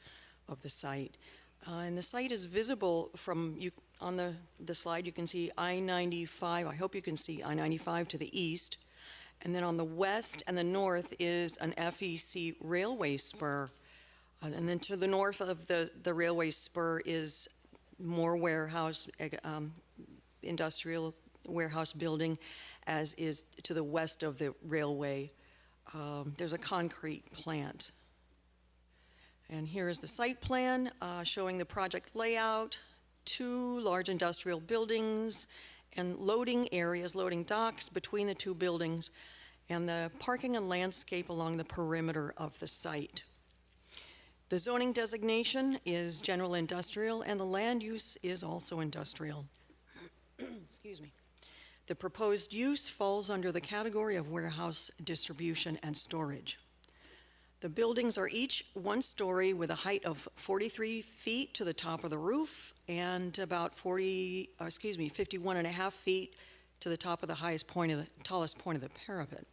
of the site. And the site is visible from, on the slide you can see I-95, I hope you can see I-95 to the east. And then on the west and the north is an FEC railway spur. And then to the north of the railway spur is more warehouse, industrial warehouse building, as is to the west of the railway. There's a concrete plant. And here is the site plan showing the project layout, 2 large industrial buildings, and loading areas, loading docks between the 2 buildings, and the parking and landscape along the perimeter of the site. The zoning designation is general industrial, and the land use is also industrial. Excuse me. The proposed use falls under the category of warehouse distribution and storage. The buildings are each 1 story with a height of 43 feet to the top of the roof and about 51 and a half feet to the top of the tallest point of the parapet.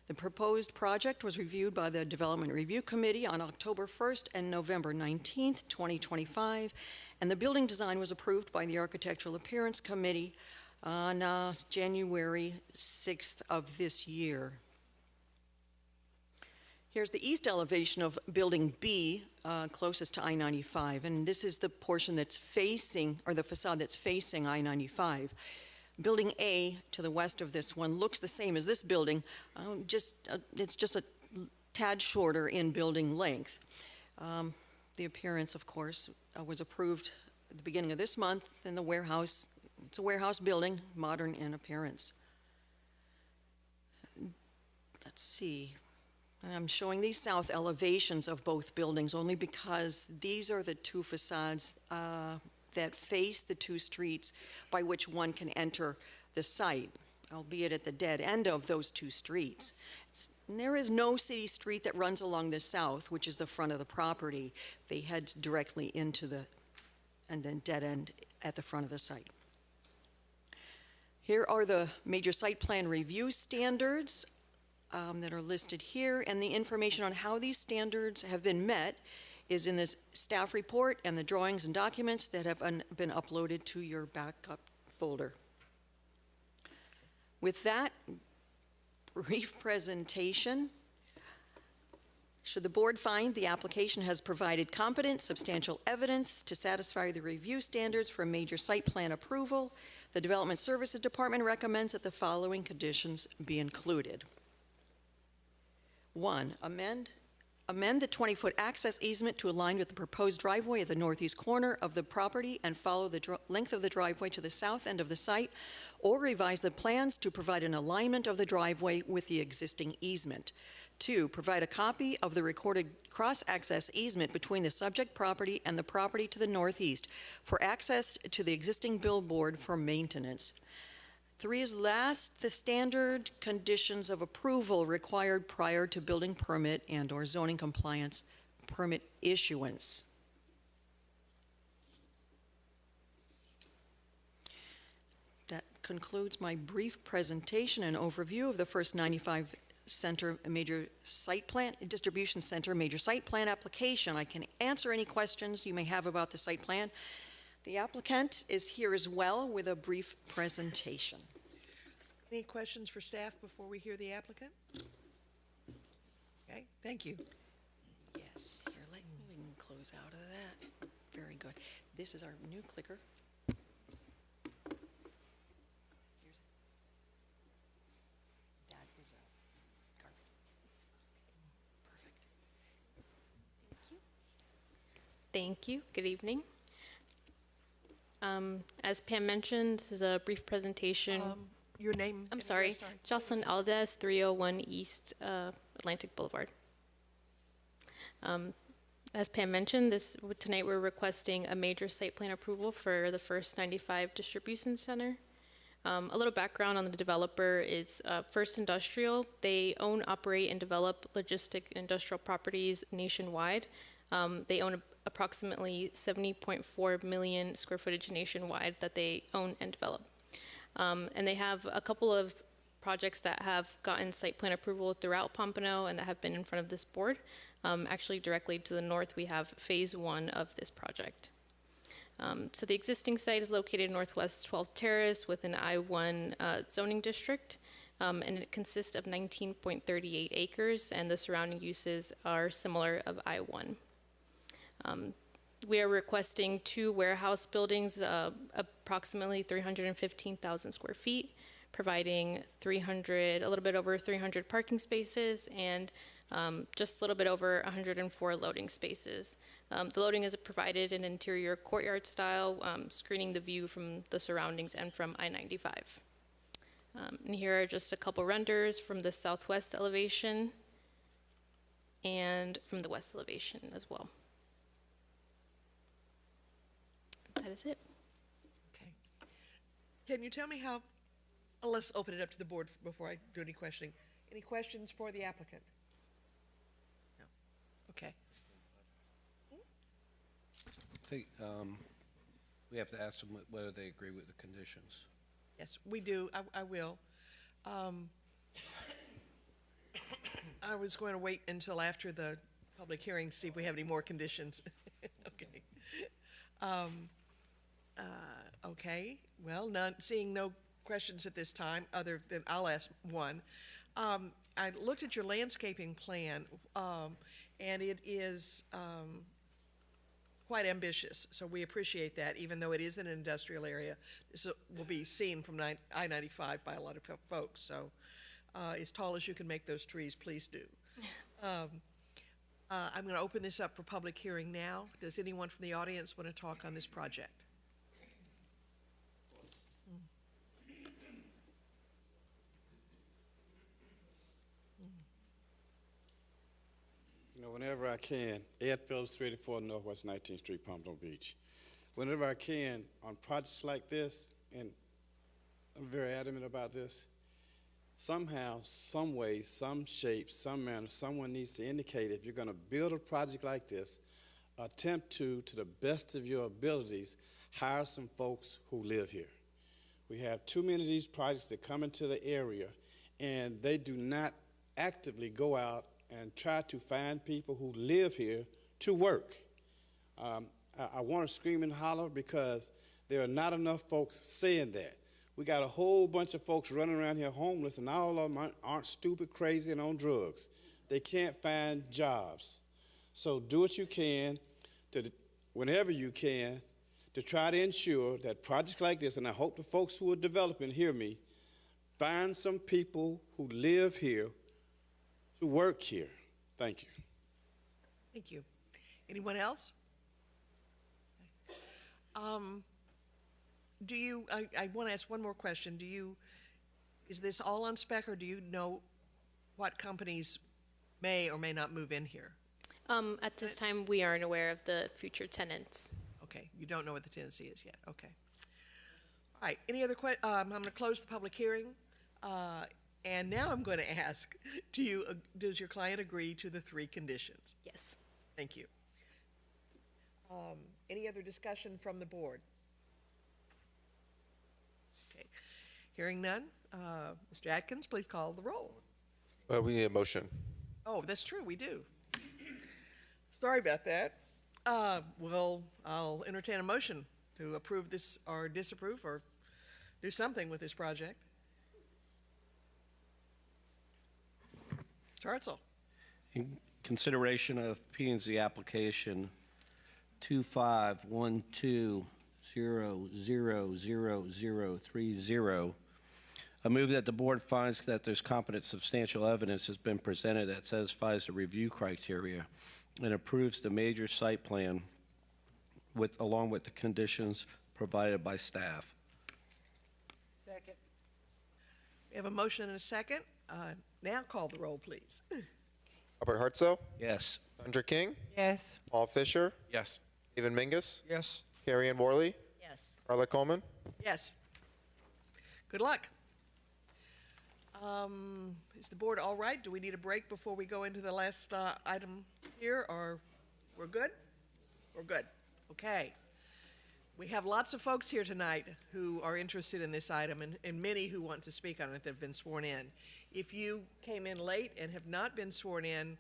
The proposed project was reviewed by the Development Review Committee on October 1st and November 19th, 2025, and the building design was approved by the Architectural Appearance Committee on January 6th of this year. Here's the east elevation of Building B, closest to I-95, and this is the portion that's facing, or the facade that's facing I-95. Building A, to the west of this one, looks the same as this building, it's just a tad shorter in building length. The appearance, of course, was approved at the beginning of this month, and the warehouse, it's a warehouse building, modern in appearance. let's see. I'm showing these south elevations of both buildings only because these are the two facades that face the two streets by which one can enter the site, albeit at the dead end of those two streets. There is no city street that runs along the south, which is the front of the property. They head directly into the, and then dead end at the front of the site. Here are the major site plan review standards that are listed here, and the information on how these standards have been met is in this staff report and the drawings and documents that have been uploaded to your backup folder. With that brief presentation, should the board find the application has provided competent, substantial evidence to satisfy the review standards for major site plan approval, the Development Services Department recommends that the following conditions be included. 1, amend the 20-foot access easement to align with the proposed driveway at the northeast corner of the property and follow the length of the driveway to the south end of the site, or revise the plans to provide an alignment of the driveway with the existing easement. 2, provide a copy of the recorded cross-access easement between the subject property and the property to the northeast for access to the existing billboard for maintenance. 3 is last, the standard conditions of approval required prior to building permit and/or zoning compliance permit issuance. That concludes my brief presentation and overview of the first 95 Center major site plan, distribution center major site plan application. I can answer any questions you may have about the site plan. The applicant is here as well with a brief presentation. Any questions for staff before we hear the applicant? Okay, thank you. Yes, here, we can close out of that. Very good. This is our new clicker. That is a card. Perfect. Thank you. Good evening. As Pam mentioned, this is a brief presentation. Your name? I'm and sorry, address, Jocelyn Aldez, 301 East Atlantic Boulevard. As Pam mentioned, tonight we're requesting a major site plan approval for the first 95 distribution center. A little background on the developer is First Industrial. They own, operate, and develop logistic industrial properties nationwide. They own approximately 70.4 million square footage nationwide that they own and develop. And they have a couple of projects that have gotten site plan approval throughout Pompano and that have been in front of this board. Actually, directly to the north, we have phase 1 of this project. So the existing site is located northwest 12th Terrace within I-1 zoning district, and it consists of 19.38 acres, and the surrounding uses are similar of I-1. We are requesting 2 warehouse buildings, approximately 315,000 square feet, providing a little bit over 300 parking spaces and just a little bit over 104 loading spaces. The loading is provided in interior courtyard style, screening the view from the surroundings and from I-95. And here are just a couple renders from the southwest elevation and from the west elevation as well. That is it. Okay. Can you tell me how, let's open it up to the board before I do any questioning. Any questions for the applicant? No. Okay. I think we have to ask them whether they agree with the conditions. Yes, we do. I will. I was going to wait until after the public hearing to see if we have any more conditions. Okay. Okay, well, seeing no questions at this time, other than I'll ask one. I looked at your landscaping plan, and it is quite ambitious, so we appreciate that, even though it is in an industrial area. This will be seen from I-95 by a lot of folks, so as tall as you can make those trees, please do. I'm going to open this up for public hearing now. Does anyone from the audience want to talk on this project? You know, whenever I can, Ed Phillips, 384 Northwest 19th Street, Pompano Beach. Whenever I can, on projects like this, and I'm very adamant about this, somehow, some way, some shape, some manner, someone needs to indicate if you're going to build a project like this, attempt to the best of your abilities, hire some folks who live here. We have too many of these projects that come into the area, and they do not actively go out and try to find people who live here to work. I want to scream and holler because there are not enough folks saying that. We got a whole bunch of folks running around here homeless, and all of them aren't stupid, crazy, and on drugs. They can't find jobs. So do what you can, whenever you can, to try to ensure that projects like this, and I hope the folks who are developing hear me, find some people who live here to work here. Thank you. Thank you. Anyone else? I want to ask one more question. Is this all on spec, or do you know what companies may or may not move in here? At this time, we aren't aware of the future tenants. Okay, you don't know what the tenancy is yet, okay. All right, any other I'm going to close the public hearing. And now I'm going to ask, does your client agree to the 3 conditions? Yes. Thank you. Any other discussion from the board? Okay, hearing none. Mr. Atkins, please call the roll. We need a motion. Oh, that's true, we do. Sorry about that. Well, I'll entertain a motion to approve this or disapprove or do something with this project. Mr. Hartzell. In consideration of P&Z application 251200030, I move that the board finds that there's competent substantial evidence has been presented that satisfies the review criteria and approves the major site plan along with the conditions provided by staff. Second. We have a motion and a second. Now call the roll, please. Robert Hartzell, Yes. Sandra King, Yes. Paul Fisher, Yes. Stephen Mingus, Yes. Carrie Ann Worley, Yes. Carla Coleman. Yes. Good luck. Is the board all right? Do we need a break before we go into the last item here, or we're good? We're good. Okay. We have lots of folks here tonight who are interested in this item, and many who want to speak on it that have been sworn in. If you came in late and have not been sworn in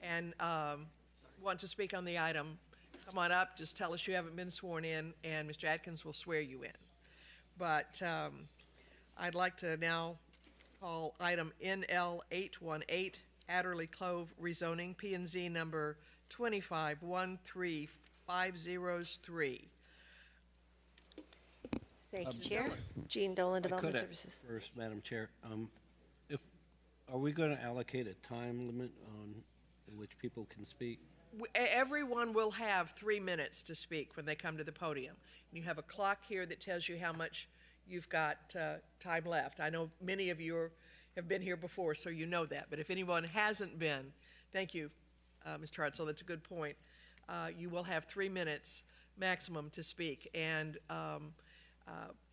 and want to speak on the item, come on up, just tell us you haven't been sworn in, and Mr. Atkins will swear you in. But I'd like to now call item NL 818, Adderley Cove rezoning, P&Z number 2513503. Thank you, Chair. Jean Dolan, Development I could Services. First, Madam Chair, are we going to allocate a time limit in which people can speak? Everyone will have 3 minutes to speak when they come to the podium. And you have a clock here that tells you how much you've got time left. I know many of you have been here before, so you know that. But if anyone hasn't been, thank you, Mr. Hartzell, that's a good point. You will have 3 minutes maximum to speak. And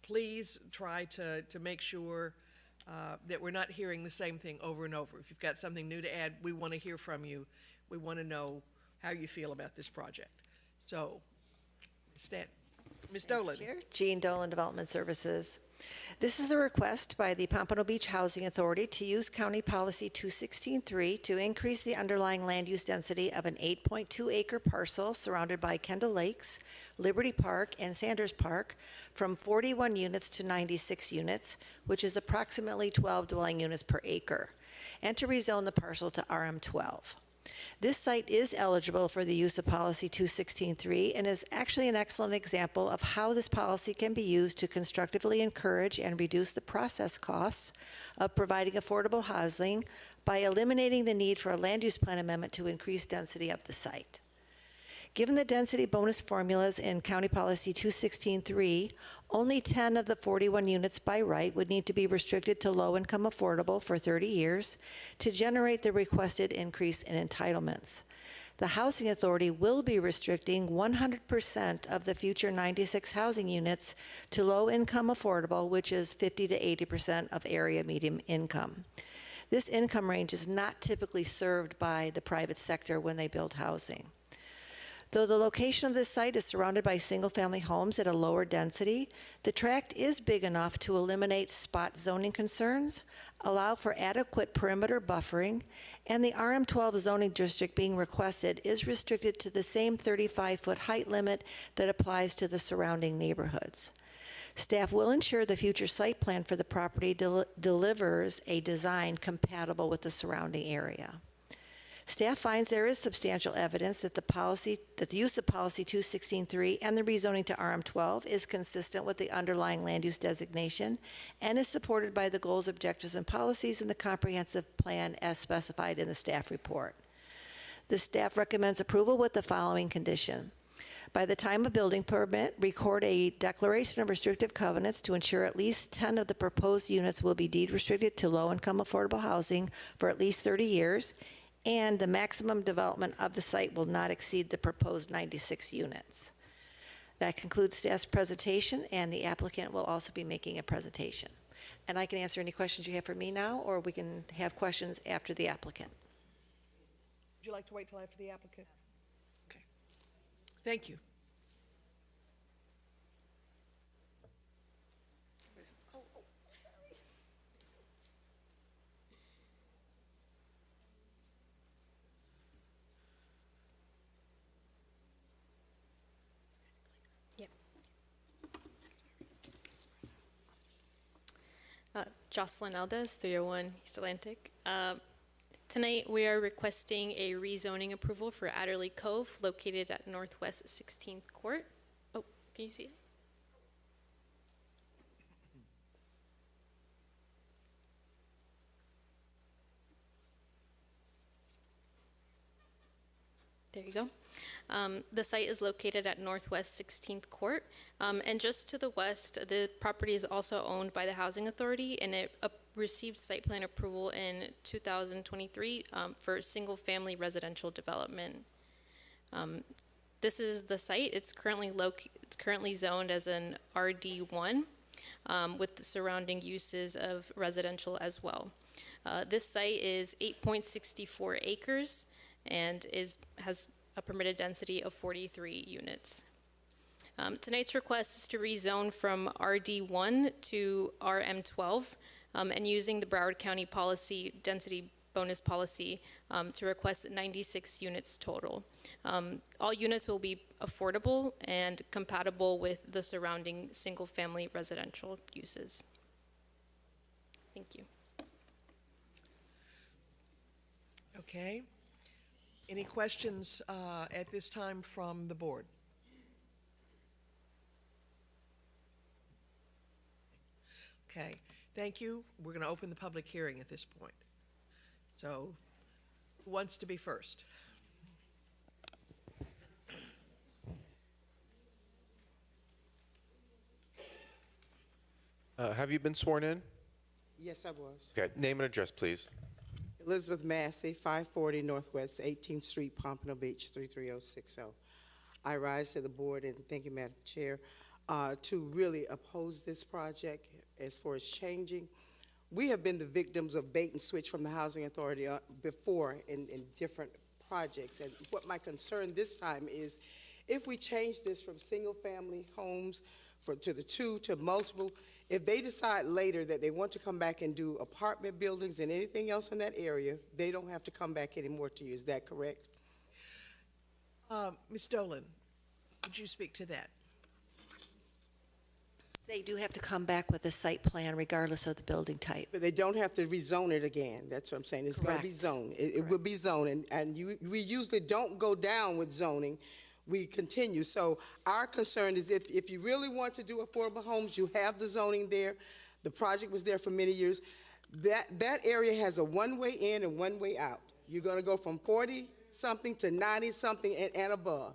please try to make sure that we're not hearing the same thing over and over. If you've got something new to add, we want to hear from you. We want to know how you feel about this project. So, Ms. Dolan. Chair, Jean Dolan, Development Services. This is a request by the Pompano Beach Housing Authority to use County Policy 216.3 to increase the underlying land use density of an 8.2-acre parcel surrounded by Kendall Lakes, Liberty Park, and Sanders Park from 41 units to 96 units, which is approximately 12 dwelling units per acre, and to rezone the parcel to RM12. This site is eligible for the use of Policy 216.3 and is actually an excellent example of how this policy can be used to constructively encourage and reduce the process costs of providing affordable housing by eliminating the need for a land use plan amendment to increase density of the site. Given the density bonus formulas in County Policy 216-3, only 10 of the 41 units by right would need to be restricted to low-income affordable for 30 years to generate the requested increase in entitlements. The Housing Authority will be restricting 100% of the future 96 housing units to low-income affordable, which is 50 to 80% of area median income. This income range is not typically served by the private sector when they build housing. Though the location of this site is surrounded by single-family homes at a lower density, the tract is big enough to eliminate spot zoning concerns, allow for adequate perimeter buffering, and the RM12 zoning district being requested is restricted to the same 35-foot height limit that applies to the surrounding neighborhoods. Staff will ensure the future site plan for the property delivers a design compatible with the surrounding area. Staff finds there is substantial evidence that the use of Policy 216-3 and the rezoning to RM12 is consistent with the underlying land use designation and is supported by the goals, objectives, and policies in the comprehensive plan as specified in the staff report. The staff recommends approval with the following condition. By the time of building permit, record a declaration of restrictive covenants to ensure at least 10 of the proposed units will be deed restricted to low-income affordable housing for at least 30 years, and the maximum development of the site will not exceed the proposed 96 units. That concludes staff's presentation, and the applicant will also be making a presentation. And I can answer any questions you have for me now, or we can have questions after the applicant. Would you like to wait till after the applicant? Okay. Thank you. Jocelyn Aldes, 301 East Atlantic. Tonight, we are requesting a rezoning approval for Adderley Cove, located at Northwest 16th Court. Oh, can you see it? There you go. The site is located at Northwest 16th Court, and just to the west, the property is also owned by the Housing Authority, and it received site plan approval in 2023 for single-family residential development. This is the site. It's currently zoned as an RD1 with the surrounding uses of residential as well. This site is 8.64 acres and has a permitted density of 43 units. Tonight's request is to rezone from RD1 to RM12 and using the Broward County policy, density bonus policy, to request 96 units total. All units will be affordable and compatible with the surrounding single-family residential uses. Thank you. Okay. Any questions at this time from the board? Okay, thank you. We're going to open the public hearing at this point. So, who wants to be first? Have you been sworn in? Yes, I was. Okay, name and address, please. Elizabeth Massey, 540 Northwest 18th Street, Pompano Beach, 33060. I rise to the board, and thank you, Madam Chair, to really oppose this project as far as changing. We have been the victims of bait and switch from the Housing Authority before in different projects. And what my concern this time is, if we change this from single-family homes to the two to multiple, if they decide later that they want to come back and do apartment buildings and anything else in that area, they don't have to come back anymore to you. Is that correct? Ms. Dolan, would you speak to that? They do have to come back with a site plan regardless of the building type. But they don't have to rezone it again. That's what I'm saying. It's going to be zoned. It will be zoned. And we usually don't go down with zoning. We continue. So our concern is if you really want to do affordable homes, you have the zoning there. The project was there for many years. That area has a one-way in and one-way out. You're going to go from 40-something to 90-something and above.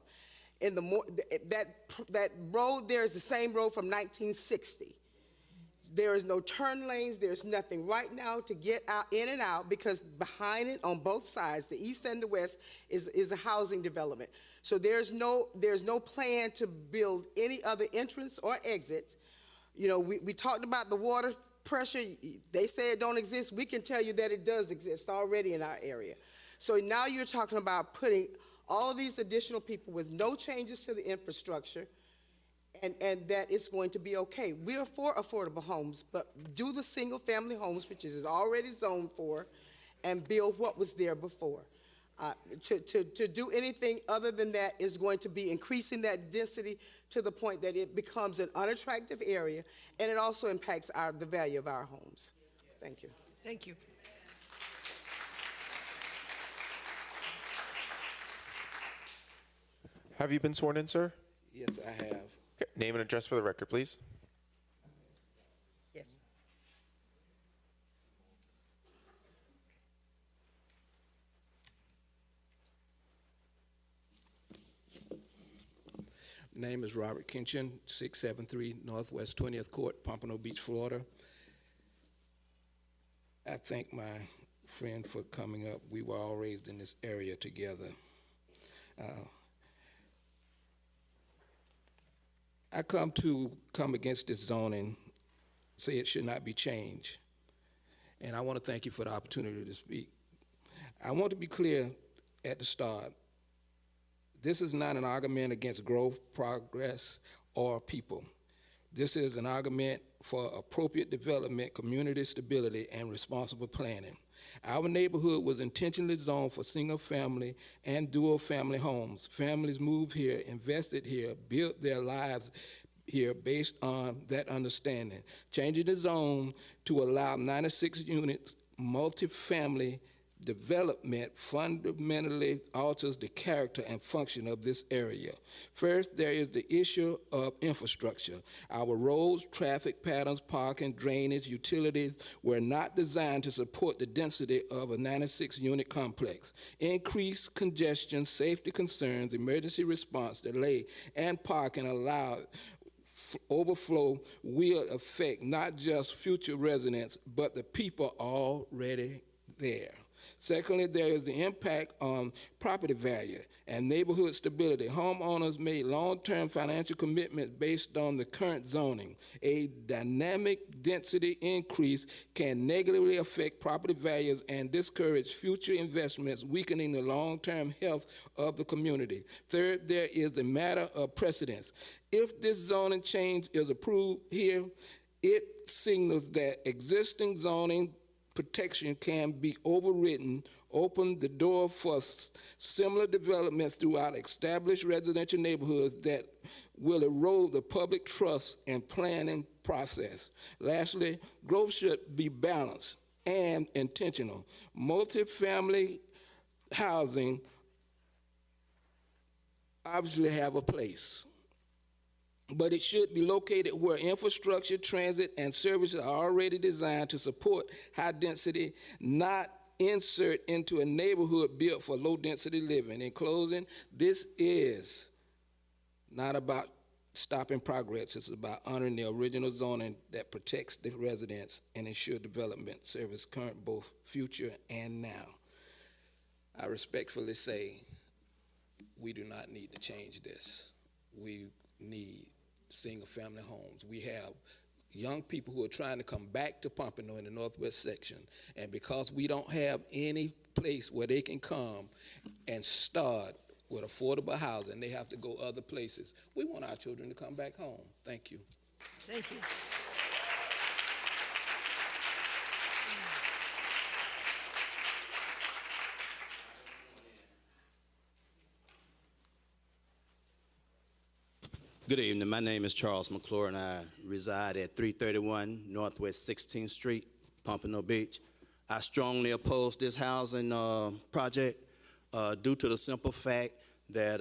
in that road there is the same road from 1960. There is no turn lanes, there's nothing right now to get out, in and out, because behind it on both sides, the east and the west, is a housing development. So there's no plan to build any other entrance or exits. You know, we talked about the water pressure. They say it don't exist. We can tell you that it does exist already in our area. So now you're talking about putting all of these additional people with no changes to the infrastructure, and that it's going to be okay. We are for affordable homes, but do the single-family homes, which is already zoned for, and build what was there before. To do anything other than that is going to be increasing that density to the point that it becomes an unattractive area, and it also impacts the value of our homes. Thank you. Thank you. Have you been sworn in, sir? Yes, I have. Okay. Name and address for the record, please. Yes. Name is Robert Kinchin, 673 Northwest 20th Court, Pompano Beach, Florida. I thank my friend for coming up. We were all raised in this area together. I come against this zoning, say it should not be changed. And I want to thank you for the opportunity to speak. I want to be clear at the start. This is not an argument against growth, progress, or people. This is an argument for appropriate development, community stability, and responsible planning. Our neighborhood was intentionally zoned for single-family and dual-family homes. Families moved here, invested here, built their lives here based on that understanding. Changing the zone to allow 96 units, multifamily development fundamentally alters the character and function of this area. First, there is the issue of infrastructure. Our roads, traffic patterns, parking, drainage, utilities were not designed to support the density of a 96-unit complex. Increased congestion, safety concerns, emergency response, delay, and parking allowed overflow will affect not just future residents, but the people already there. Secondly, there is the impact on property value and neighborhood stability. Homeowners made long-term financial commitments based on the current zoning. A dynamic density increase can negatively affect property values and discourage future investments, weakening the long-term health of the community. Third, there is the matter of precedence. If this zoning change is approved here, it signals that existing zoning protection can be overridden, open the door for similar developments throughout established residential neighborhoods that will erode the public trust and planning process. Lastly, growth should be balanced and intentional. Multifamily housing obviously have a place, but it should be located where infrastructure, transit, and services are already designed to support high density, not insert into a neighborhood built for low density living. In closing, this is not about stopping progress. It's about honoring the original zoning that protects the residents and ensure development serves current, both future and now. I respectfully say we do not need to change this. We need single-family homes. We have young people who are trying to come back to Pompano in the northwest section, and because we don't have any place where they can come and start with affordable housing, they have to go other places. We want our children to come back home. Thank you. Thank you. Good evening. My name is Charles McClure, and I reside at 331 Northwest 16th Street, Pompano Beach. I strongly oppose this housing project due to the simple fact that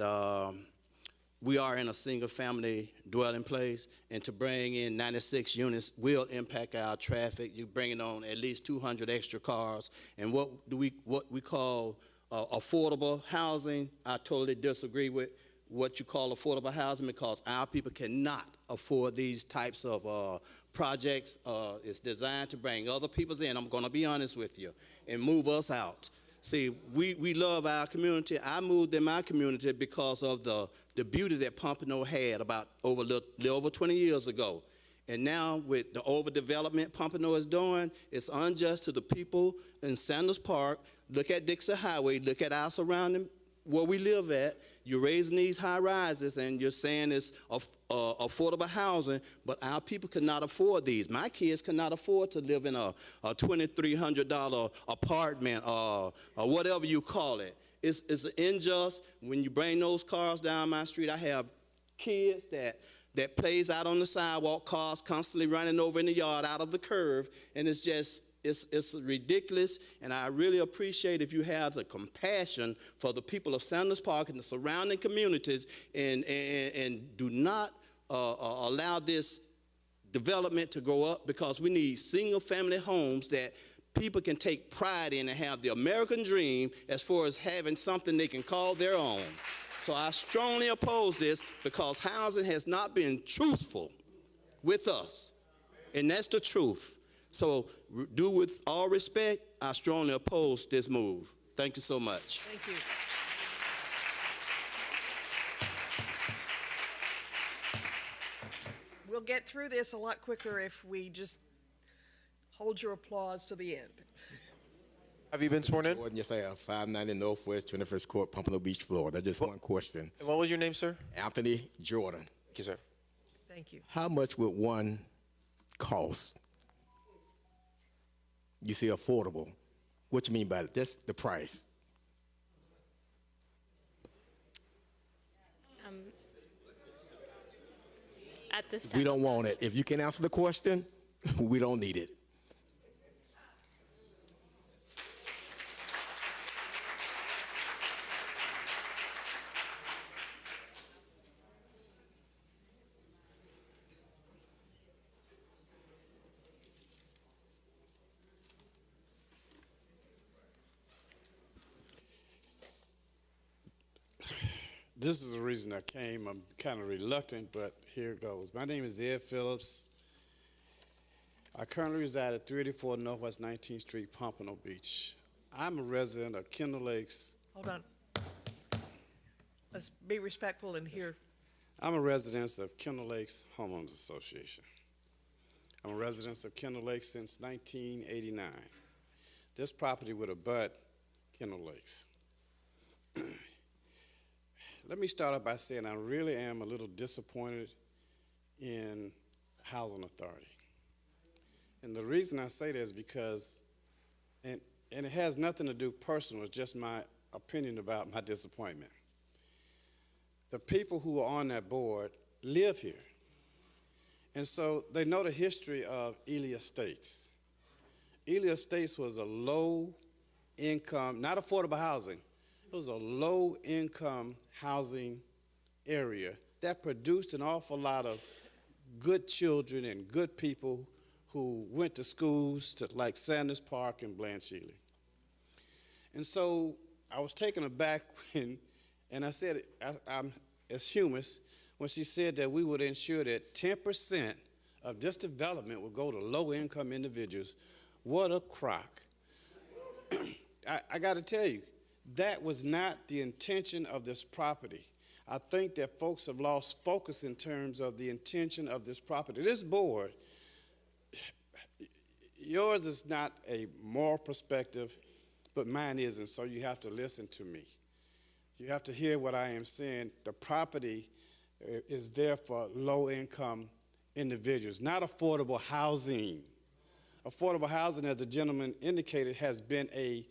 we are in a single-family dwelling place, and to bring in 96 units will impact our traffic. You're bringing on at least 200 extra cars, and what we call affordable housing, I totally disagree with. what you call affordable housing because our people cannot afford these types of projects. It's designed to bring other people's in, I'm going to be honest with you, and move us out. See, we love our community. I moved in my community because of the beauty that Pompano had about over 20 years ago. And now with the overdevelopment Pompano is doing, it's unjust to the people in Sanders Park. Look at Dixie Highway, look at our surrounding, where we live at. You're raising these high rises and you're saying it's affordable housing, but our people cannot afford these. My kids cannot afford to live in a $2,300 apartment or whatever you call it. It's unjust. When you bring those cars down my street, I have kids that plays out on the sidewalk, cars constantly running over in the yard out of the curve, and it's just, it's ridiculous, and I really appreciate if you have the compassion for the people of Sanders Park and the surrounding communities and do not allow this development to go up, because we need single-family homes that people can take pride in and have the American dream as far as having something they can call their own. So I strongly oppose this because housing has not been truthful with us, and that's the truth. So due with all respect, I strongly oppose this move. Thank you so much. Thank you. We'll get through this a lot quicker if we just hold your applause to the end. Have you been sworn in? Jordan, yes, I have. 590 Northwest 21st Court, Pompano Beach, Florida. Just one question. And what was your name, sir? Anthony Jordan. Thank you, sir. Thank you. How much would one cost? You say affordable. What you mean by that? That's the price. At the We don't want it. If you can answer the question, we don't need it. This is the reason I came. I'm kind of reluctant, but here it goes. My name is Ed Phillips. I currently reside at 384 Northwest 19th Street, Pompano Beach. I'm a resident of Kendall Lakes. Hold on. Let's be respectful and hear. I'm a resident of Kendall Lakes Homeowners Association. I'm a resident of Kendall Lakes since 1989. This property would abut Kendall Lakes. Let me start off by saying I really am a little disappointed in Housing Authority. And the reason I say that is because, and it has nothing to do personal, it's just my opinion about my disappointment. The people who are on that board live here. And so they know the history of Ely Estates. Ely Estates was a low income, not affordable housing, it was a low-income housing area that produced an awful lot of good children and good people who went to schools like Sanders Park and Blanche Ely. And so I was taken aback when, and I said, I'm as humorous, when she said that we would ensure that 10% of this development would go to low-income individuals. What a crock. I got to tell you, that was not the intention of this property. I think that folks have lost focus in terms of the intention of this property. This board, yours is not a moral perspective, but mine is, and so you have to listen to me. You have to hear what I am saying. The property is there for low-income individuals, not affordable housing. Affordable housing, as the gentleman indicated, has been a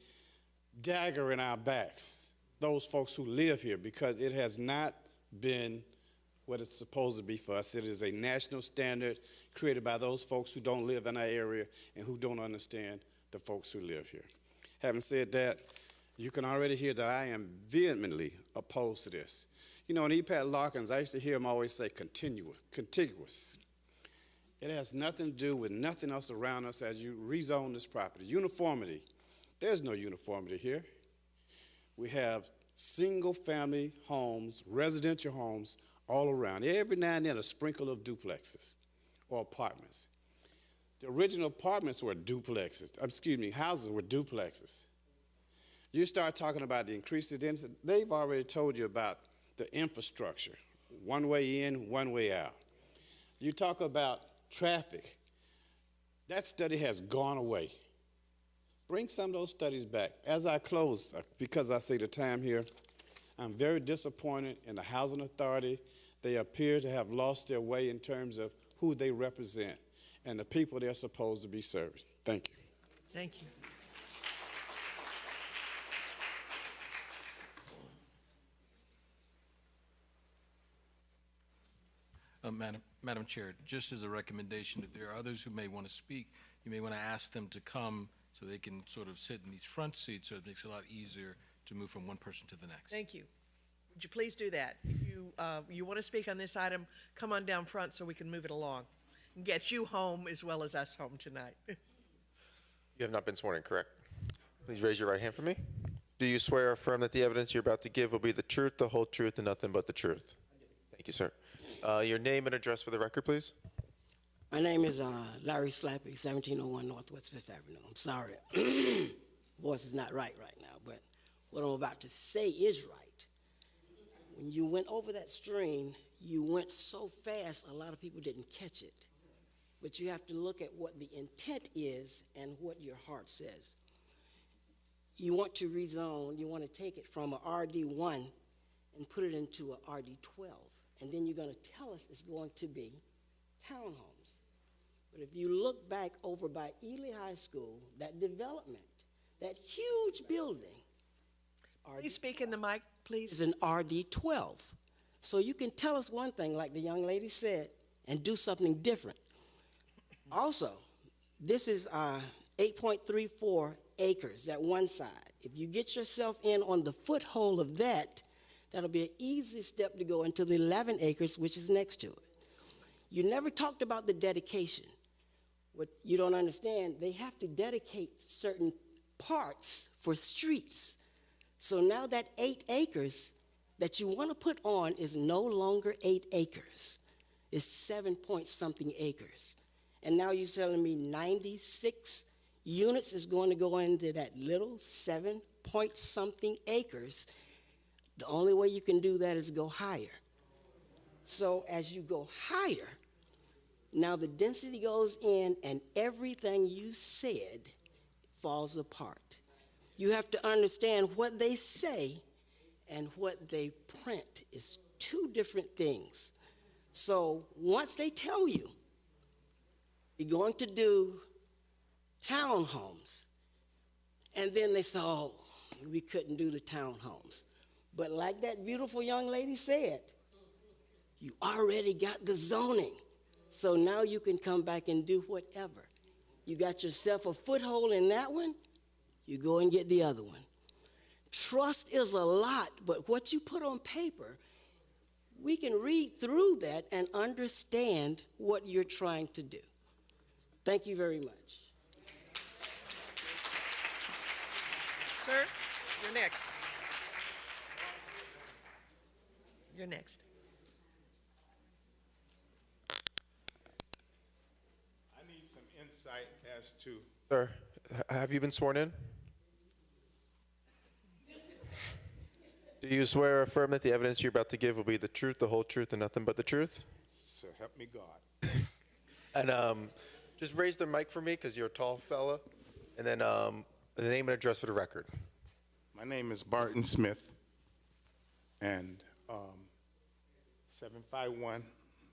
dagger in our backs, those folks who live here, because it has not been what it's supposed to be for us. It is a national standard created by those folks who don't live in our area and who don't understand the folks who live here. Having said that, you can already hear that I am vehemently opposed to this. You know, in E.Pat Larkins, I used to hear him always say contiguous. It has nothing to do with nothing else around us as you rezone this property. Uniformity. There's no uniformity here. We have single-family homes, residential homes all around. Every now and then, a sprinkle of duplexes or apartments. The original apartments were duplexes. Houses were duplexes. You start talking about the increased density, they've already told you about the infrastructure, one way in, one way out. You talk about traffic. That study has gone away. Bring some of those studies back. As I close, because I see the time here, I'm very disappointed in the Housing Authority. They appear to have lost their way in terms of who they represent and the people they're supposed to be serving. Thank you. Thank you. Madam Chair, just as a recommendation, if there are others who may want to speak, you may want to ask them to come so they can sort of sit in these front seats, so it makes it a lot easier to move from one person to the next. Thank you. Would you please do that? If you want to speak on this item, come on down front so we can move it along and get you home as well as us home tonight. You have not been sworn in, correct? Please raise your right hand for me. Do you swear or affirm that the evidence you're about to give will be the truth, the whole truth, and nothing but the truth? Thank you, sir. Your name and address for the record, please. My name is Larry Slappy, 1701 Northwest Fifth Avenue. I'm sorry. Voice is not right now, but what I'm about to say is right. When you went over that stream, you went so fast, a lot of people didn't catch it. But you have to look at what the intent is and what your heart says. You want to rezone, you want to take it from a RD1 and put it into a RD12. And then you're going to tell us it's going to be townhomes. But if you look back over by Ely High School, that development, that huge building. Please speak in the mic, please. Is an RD12. So you can tell us one thing, like the young lady said, and do something different. Also, this is 8.34 acres, that one side. If you get yourself in on the foothold of that, that'll be an easy step to go into the 11 acres, which is next to it. You never talked about the dedication. What you don't understand, they have to dedicate certain parts for streets. So now that 8 acres that you want to put on is no longer 8 acres. It's 7-point-something acres. And now you're telling me 96 units is going to go into that little 7-point-something acres. The only way you can do that is go higher. So as you go higher, now the density goes in and everything you said falls apart. You have to understand what they say and what they print is two different things. So once they tell you you're going to do townhomes, and then they say, oh, we couldn't do the townhomes. But like that beautiful young lady said, you already got the zoning. So now you can come back and do whatever. You got yourself a foothold in that one, you go and get the other one. Trust is a lot, but what you put on paper, we can read through that and understand what you're trying to do. Thank you very much. Sir, you're next. You're next. I need some insight as to. Sir, have you been sworn in? Do you swear or affirm that the evidence you're about to give will be the truth, the whole truth, and nothing but the truth? So help me God. And just raise the mic for me because you're a tall fella. And then the name and address for the record. My name is Barton Smith, and 751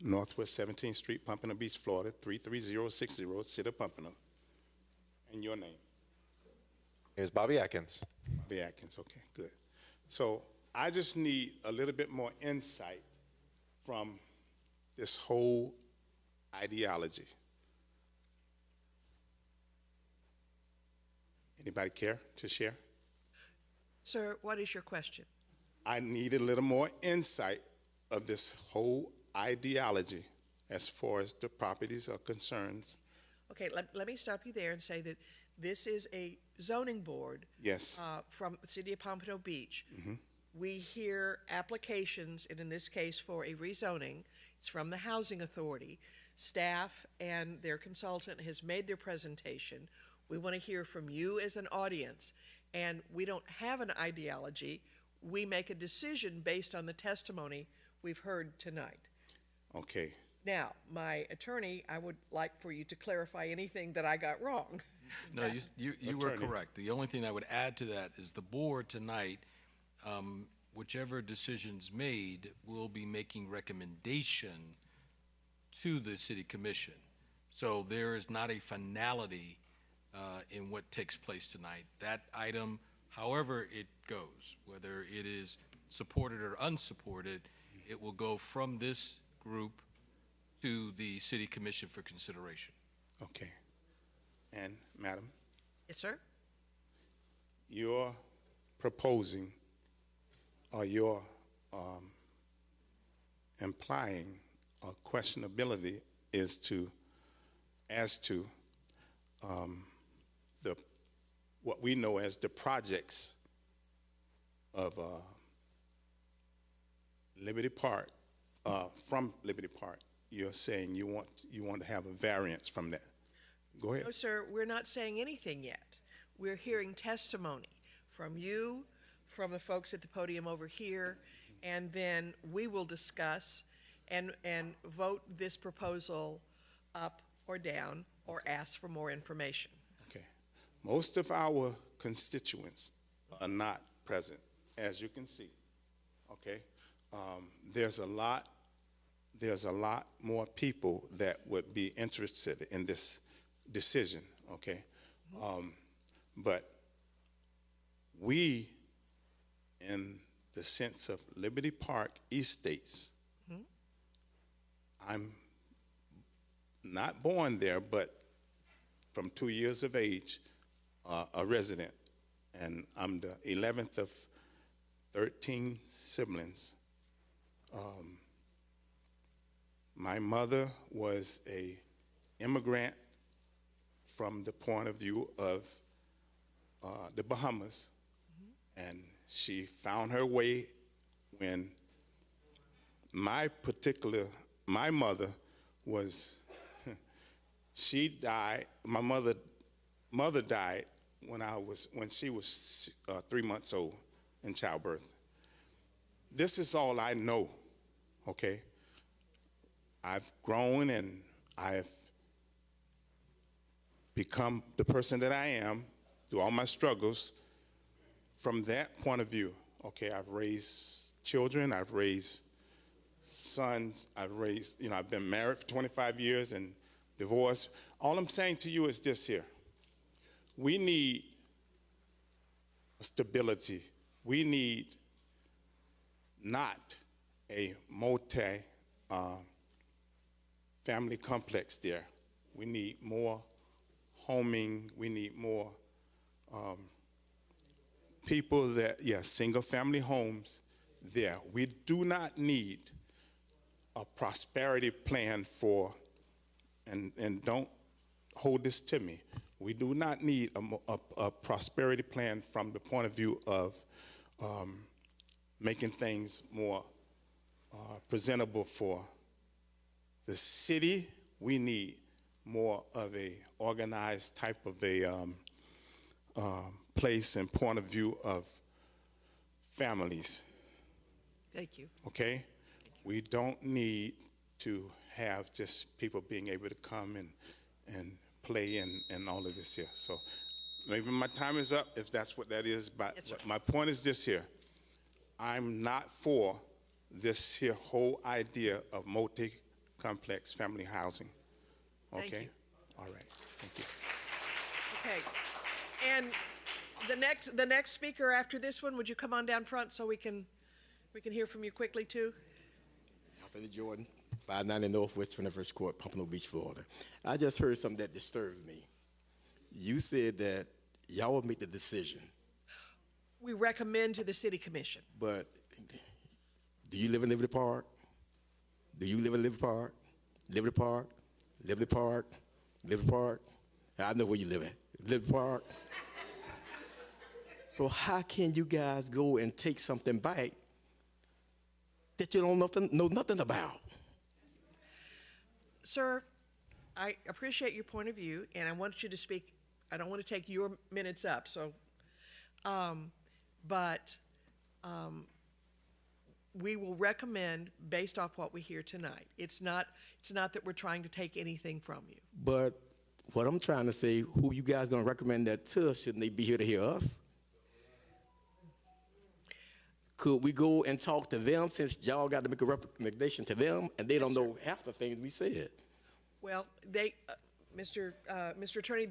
Northwest 17th Street, Pompano Beach, Florida, 33060, City of Pompano. And your name? My name is Bobby Atkins. Bobby Atkins, okay, good. So I just need a little bit more insight from this whole ideology. Anybody care to share? Sir, what is your question? I need a little more insight of this whole ideology as far as the properties are concerned. Okay, let me stop you there and say that this is a zoning board. Yes. From the city of Pompano Beach. Mm-hmm. we hear applications, and in this case for a rezoning. It's from the Housing Authority. Staff and their consultant has made their presentation. We want to hear from you as an audience, and we don't have an ideology. We make a decision based on the testimony we've heard tonight. Okay. Now, my attorney, I would like for you to clarify anything that I got wrong. No, you were Attorney. correct. The only thing I would add to that is the board tonight, whichever decision's made, will be making recommendation to the city commission. So there is not a finality in what takes place tonight. That item, however it goes, whether it is supported or unsupported, it will go from this group to the city commission for consideration. Okay. And, Madam, Yes, sir? you're proposing, or you're implying a questionability as to the what we know as the projects of Liberty Park, from Liberty Park. You're saying you want to have a variance from that. Go ahead. No, sir, we're not saying anything yet. We're hearing testimony from you, from the folks at the podium over here, and then we will discuss and vote this proposal up or down or ask for more information. Okay. Most of our constituents are not present, as you can see. Okay. There's a lot more people that would be interested in this decision. Okay. But we, in the sense of Liberty Park Estates, I'm not born there, but from 2 years of age, a resident, and I'm the 11th of 13 siblings. My mother was a immigrant from the point of view of the Bahamas, and she found her way when my mother was, she died, my mother died when she was 3 months old in childbirth. This is all I know, okay? I've grown and I've become the person that I am through all my struggles from that point of view. Okay, I've raised children, I've raised sons, I've been married for 25 years and divorced. All I'm saying to you is this here. We need stability. We need not a multi-family complex there. We need more homing. We need more people that, single-family homes there. We do not need a prosperity plan for, and don't hold this to me, we do not need a prosperity plan from the point of view of making things more presentable for the city. We need more of a organized type of a place and point of view of families. Thank you. Okay? We don't need to have just people being able to come and play and all of this here. So maybe my time is up if that's what that is, but my point is this here. I'm not for this here whole idea of multi-complex family housing. Okay? Thank you. All right. Thank you. Okay. And the next speaker after this one, would you come on down front so we can hear from you quickly too? Anthony Jordan, 590 Northwest 21st Court, Pompano Beach, Florida. I just heard something that disturbed me. You said that y'all will make the decision. We recommend to the city commission. But do you live in Liberty Park? Do you live in Liberty Park? Liberty Park? Liberty Park? Liberty Park? I know where you live at. Liberty Park? So how can you guys go and take something back that you don't know nothing about? Sir, I appreciate your point of view, and I want you to speak. I don't want to take your minutes up, so, but we will recommend based off what we hear tonight. It's not that we're trying to take anything from you. But what I'm trying to say, who you guys gonna recommend that to? Shouldn't they be here to hear us? Could we go and talk to them, since y'all got to make a recommendation to them and they don't know half the things we said? Well, Mr. Attorney,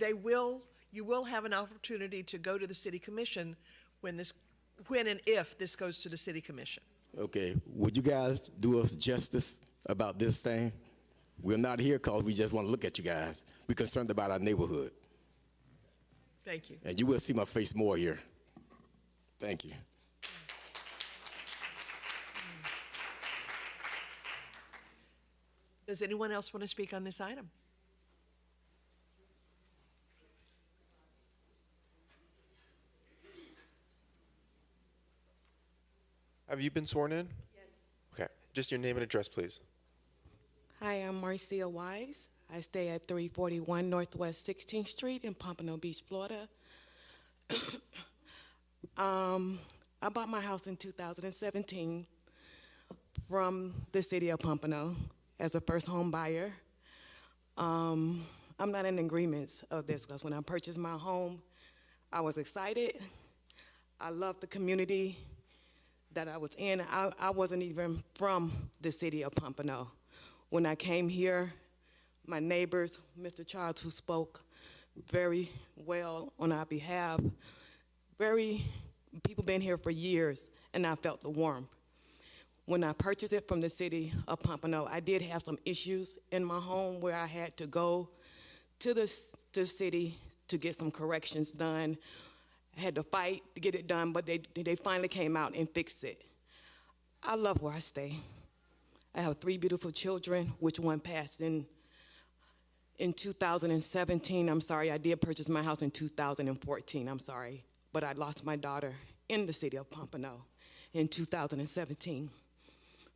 you will have an opportunity to go to the city commission when and if this goes to the city commission. Okay, would you guys do us justice about this thing? We're not here because we just want to look at you guys. We're concerned about our neighborhood. Thank you. And you will see my face more here. Thank you. Does anyone else want to speak on this item? Have you been sworn in? Yes. Okay, just your name and address, please. Hi, I'm Marcia Wise. I stay at 341 Northwest 16th Street in Pompano Beach, Florida. I bought my house in 2017 from the city of Pompano as a first home buyer. I'm not in agreement of this because when I purchased my home, I was excited. I loved the community that I was in. I wasn't even from the city of Pompano. When I came here, my neighbors, Mr. Charles, who spoke very well on our behalf, people been here for years, and I felt the warmth. When I purchased it from the city of Pompano, I did have some issues in my home where I had to go to the city to get some corrections done. I had to fight to get it done, but they finally came out and fixed it. I love where I stay. I have 3 beautiful children, which one passed in 2017. I'm sorry, I did purchase my house in 2014, I'm sorry. But I lost my daughter in the city of Pompano in 2017,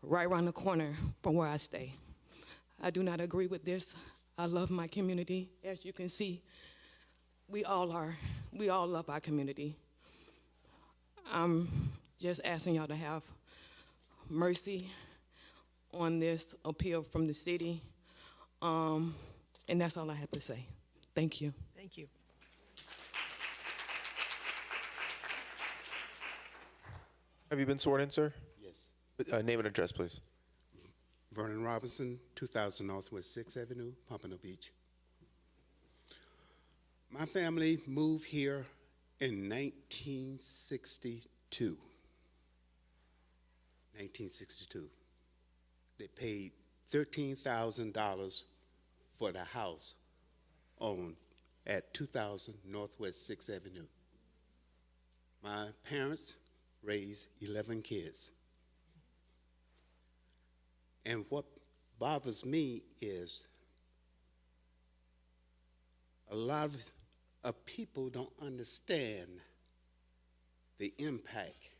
right around the corner from where I stay. I do not agree with this. I love my community. As you can see, we all love our community. I'm just asking y'all to have mercy on this appeal from the city. And that's all I have to say. Thank you. Thank you. Have you been sworn in, sir? Yes. Name and address, please. Vernon Robinson, 2000 Northwest 6th Avenue, Pompano Beach. My family moved here in 1962. 1962. They paid $13,000 for the house owned at 2000 Northwest 6th Avenue. My parents raised 11 kids. And what bothers me is a lot of people don't understand the impact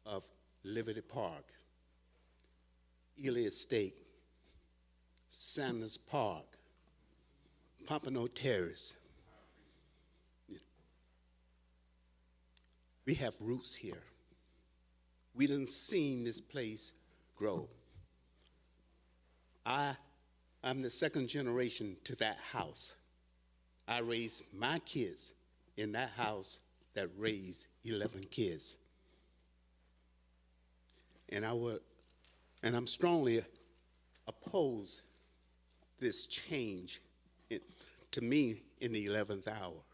of Liberty Park, Ely Estate, Sanders Park, Pompano Terrace. We have roots here. We done seen this place grow. I'm the second generation to that house. I raised my kids in that house that raised 11 kids. And I'm strongly opposed this change to me in the 11th hour.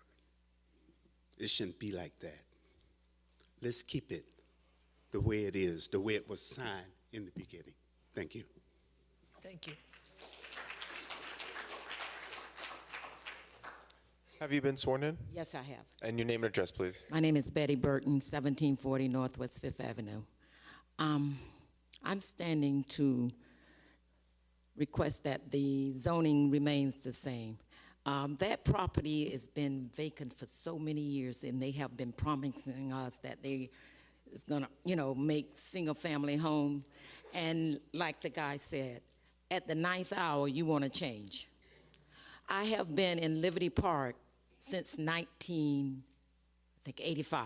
It shouldn't be like that. Let's keep it the way it is, the way it was signed in the beginning. Thank you. Thank you. Have you been sworn in? Yes, I have. And your name and address, please. My name is Betty Burton, 1740 Northwest 5th Avenue. I'm standing to request that the zoning remains the same. That property has been vacant for so many years, and they have been promising us that they is gonna, make single-family homes. And like the guy said, at the ninth hour, you want to change. I have been in Liberty Park since 1985.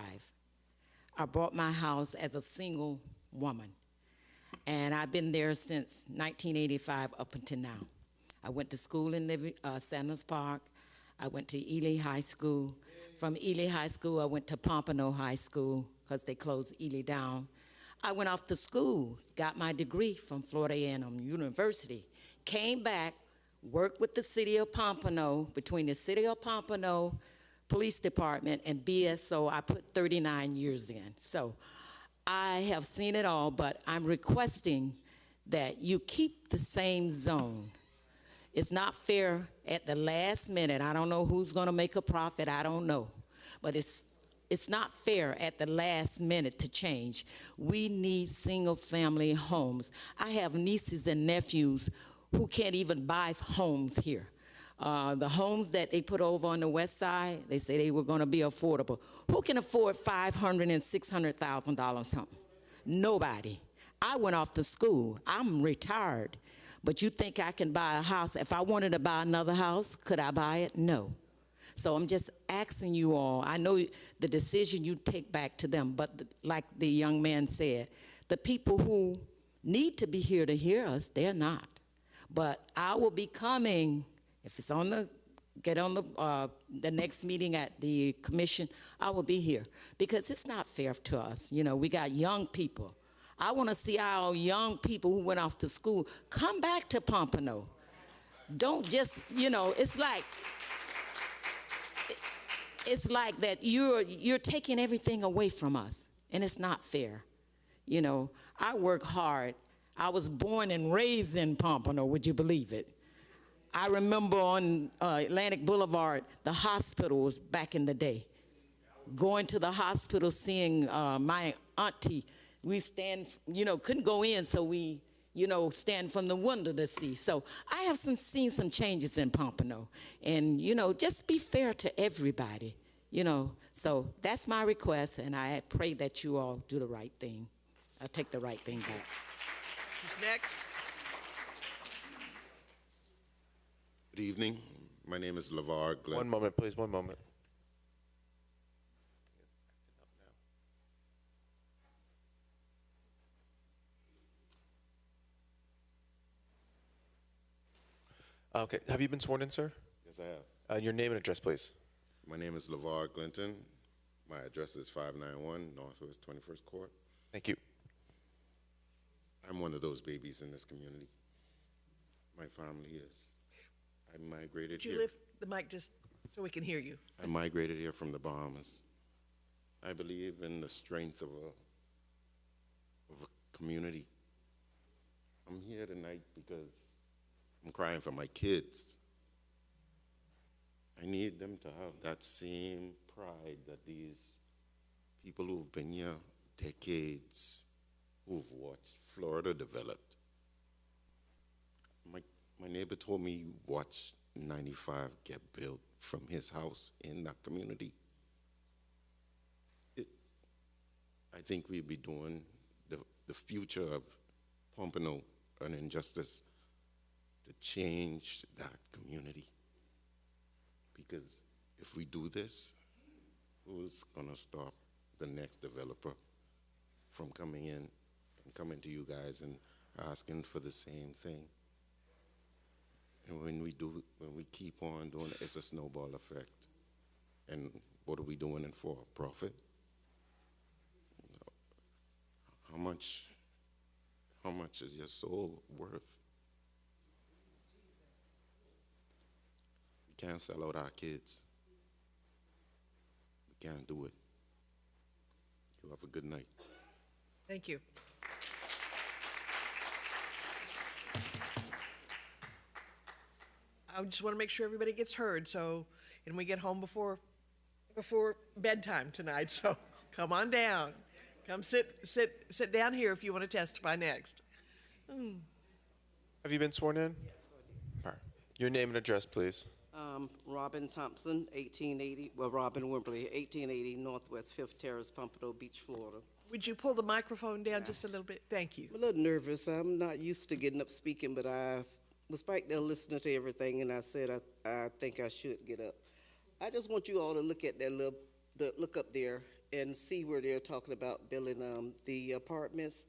I bought my house as a single woman, and I've been there since 1985 up until now. I went to school in Sanders Park. I went to Ely High School. From Ely High School, I went to Pompano High School because they closed Ely down. I went off to school, got my degree from Florida A&M University, came back, worked with the city of Pompano, between the city of Pompano Police Department and BSO. I put 39 years in. So I have seen it all, but I'm requesting that you keep the same zone. It's not fair at the last minute. I don't know who's going to make a profit. I don't know. But it's not fair at the last minute to change. We need single-family homes. I have nieces and nephews who can't even buy homes here. The homes that they put over on the west side, they say they were going to be affordable. Who can afford $500,000 and $600,000 home? Nobody. I went off to school. I'm retired. But you think I can buy a house? If I wanted to buy another house, could I buy it? No. So I'm just asking you all. I know the decision you take back to them, but like the young man said, the people who need to be here to hear us, they're not. But I will be coming, if it's on the, get on the next meeting at the commission, I will be here. Because it's not fair to us. We got young people. I want to see our young people who went off to school come back to Pompano. Don't just, it's like that you're taking everything away from us, and it's not fair. I work hard. I was born and raised in Pompano, would you believe it? I remember on Atlantic Boulevard, the hospitals back in the day. Going to the hospital, seeing my auntie. We stand, couldn't go in, so we, stand from the window to see. So I have seen some changes in Pompano. And, just be fair to everybody, So that's my request, and I pray that you all do the right thing. I'll take the right thing back. Who's next? Good evening. My name is LeVar Glenn. One moment, please, one moment. Okay, have you been sworn in, sir? Yes, I have. Your name and address, please. My name is LeVar Glinton. My address is 591 Northwest 21st Court. Thank you. I'm one of those babies in this community. My family is. I migrated Could you here. lift the mic just so we can hear you? I migrated here from the Bahamas. I believe in the strength of a community. I'm here tonight because I'm crying for my kids. I need them to have that same pride that these people who've been here decades, who've watched Florida develop. My neighbor told me he watched 95 get built from his house in that community. I think we'd be doing the future of Pompano an injustice to change that community. Because if we do this, who's gonna stop the next developer from coming in and coming to you guys and asking for the same thing? And when we keep on doing it, it's a snowball effect. And what are we doing it for? Profit? How much is your soul worth? We can't sell out our kids. We can't do it. You have a good night. Thank you. I just want to make sure everybody gets heard, and we get home before bedtime tonight, so come on down. Come sit down here if you want to testify next. Have you been sworn in? Yes, I did. All right. Your name and address, please. Robin Thompson, 1880, well, Robin Wimberly, 1880 Northwest 5th Terrace, Pompano Beach, Florida. Would you pull the microphone down just a little bit? Thank you. I'm a little nervous. I'm not used to getting up speaking, but I was back there listening to everything, and I said I think I should get up. I just want you all to look at that look up there and see where they're talking about building the apartments.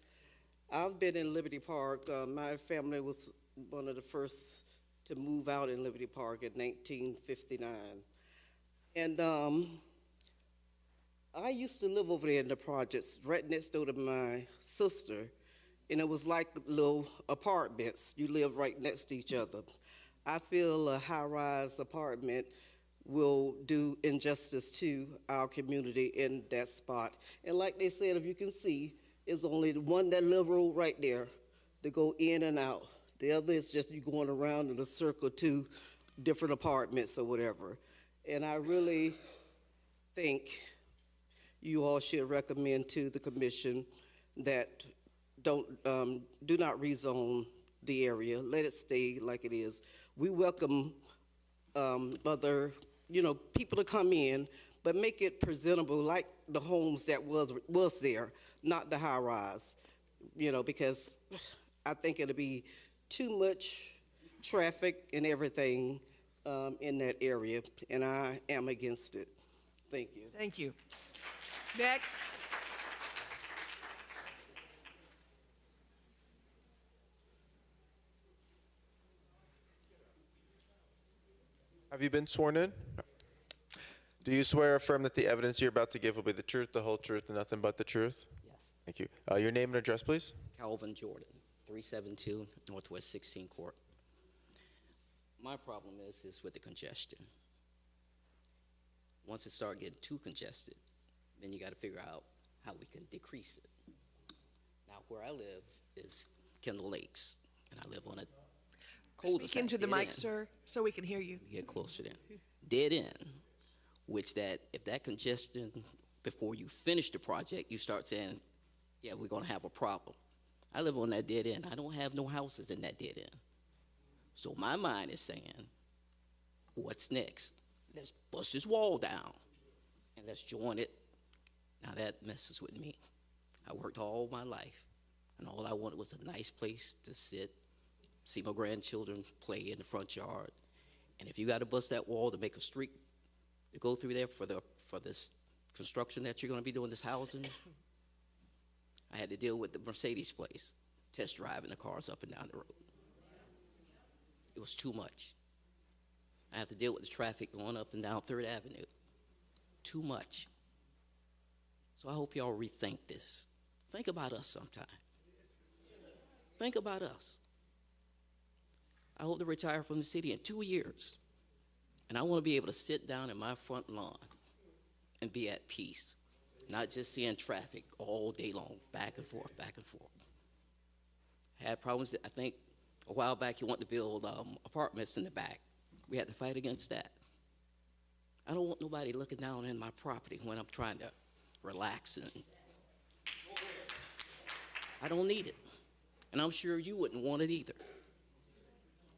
I've been in Liberty Park. My family was one of the first to move out in Liberty Park in 1959. And I used to live over there in the projects, right next door to my sister, and it was like little apartments. You live right next to each other. I feel a high-rise apartment will do injustice to our community in that spot. And like they said, if you can see, it's only the one, that little road right there, to go in and out. The other is just you going around in a circle to different apartments or whatever. And I really think you all should recommend to the commission that do not rezone the area. Let it stay like it is. We welcome other, people to come in, but make it presentable like the homes that was there, not the high rise, because I think it'll be too much traffic and everything in that area, and I am against it. Thank you. Thank you. Next. Have you been sworn in? Do you swear or affirm that the evidence you're about to give will be the truth, the whole truth, and nothing but the truth? Yes. Thank you. Your name and address, please. Calvin Jordan, 372 Northwest 16 Court. My problem is with the congestion. Once it starts getting too congested, then you got to figure out how we can decrease it. Now, where I live is Kendall Lakes, and I live on a cul-de-sac. Speak into the dead mic, end. sir, so we can hear you. Get closer then. Dead end, which that if that congestion, before you finish the project, you start saying, yeah, we're going to have a problem. I live on that dead end. I don't have no houses in that dead end. So my mind is saying, what's next? Let's bust this wall down and let's join it. Now that messes with me. I worked all my life, and all I wanted was a nice place to sit, see my grandchildren play in the front yard. And if you got to bust that wall to make a street to go through there for this construction that you're going to be doing, this housing, I had to deal with the Mercedes place, test driving the cars up and down the road. It was too much. I have to deal with the traffic going up and down 3rd Avenue. Too much. So I hope y'all rethink this. Think about us sometime. Think about us. I hope to retire from the city in 2 years. And I want to be able to sit down in my front lawn and be at peace, not just seeing traffic all day long, back and forth, back and forth. I had problems that I think a while back you want to build apartments in the back. We had to fight against that. I don't want nobody looking down in my property when I'm trying to relax. And I don't need it. And I'm sure you wouldn't want it either.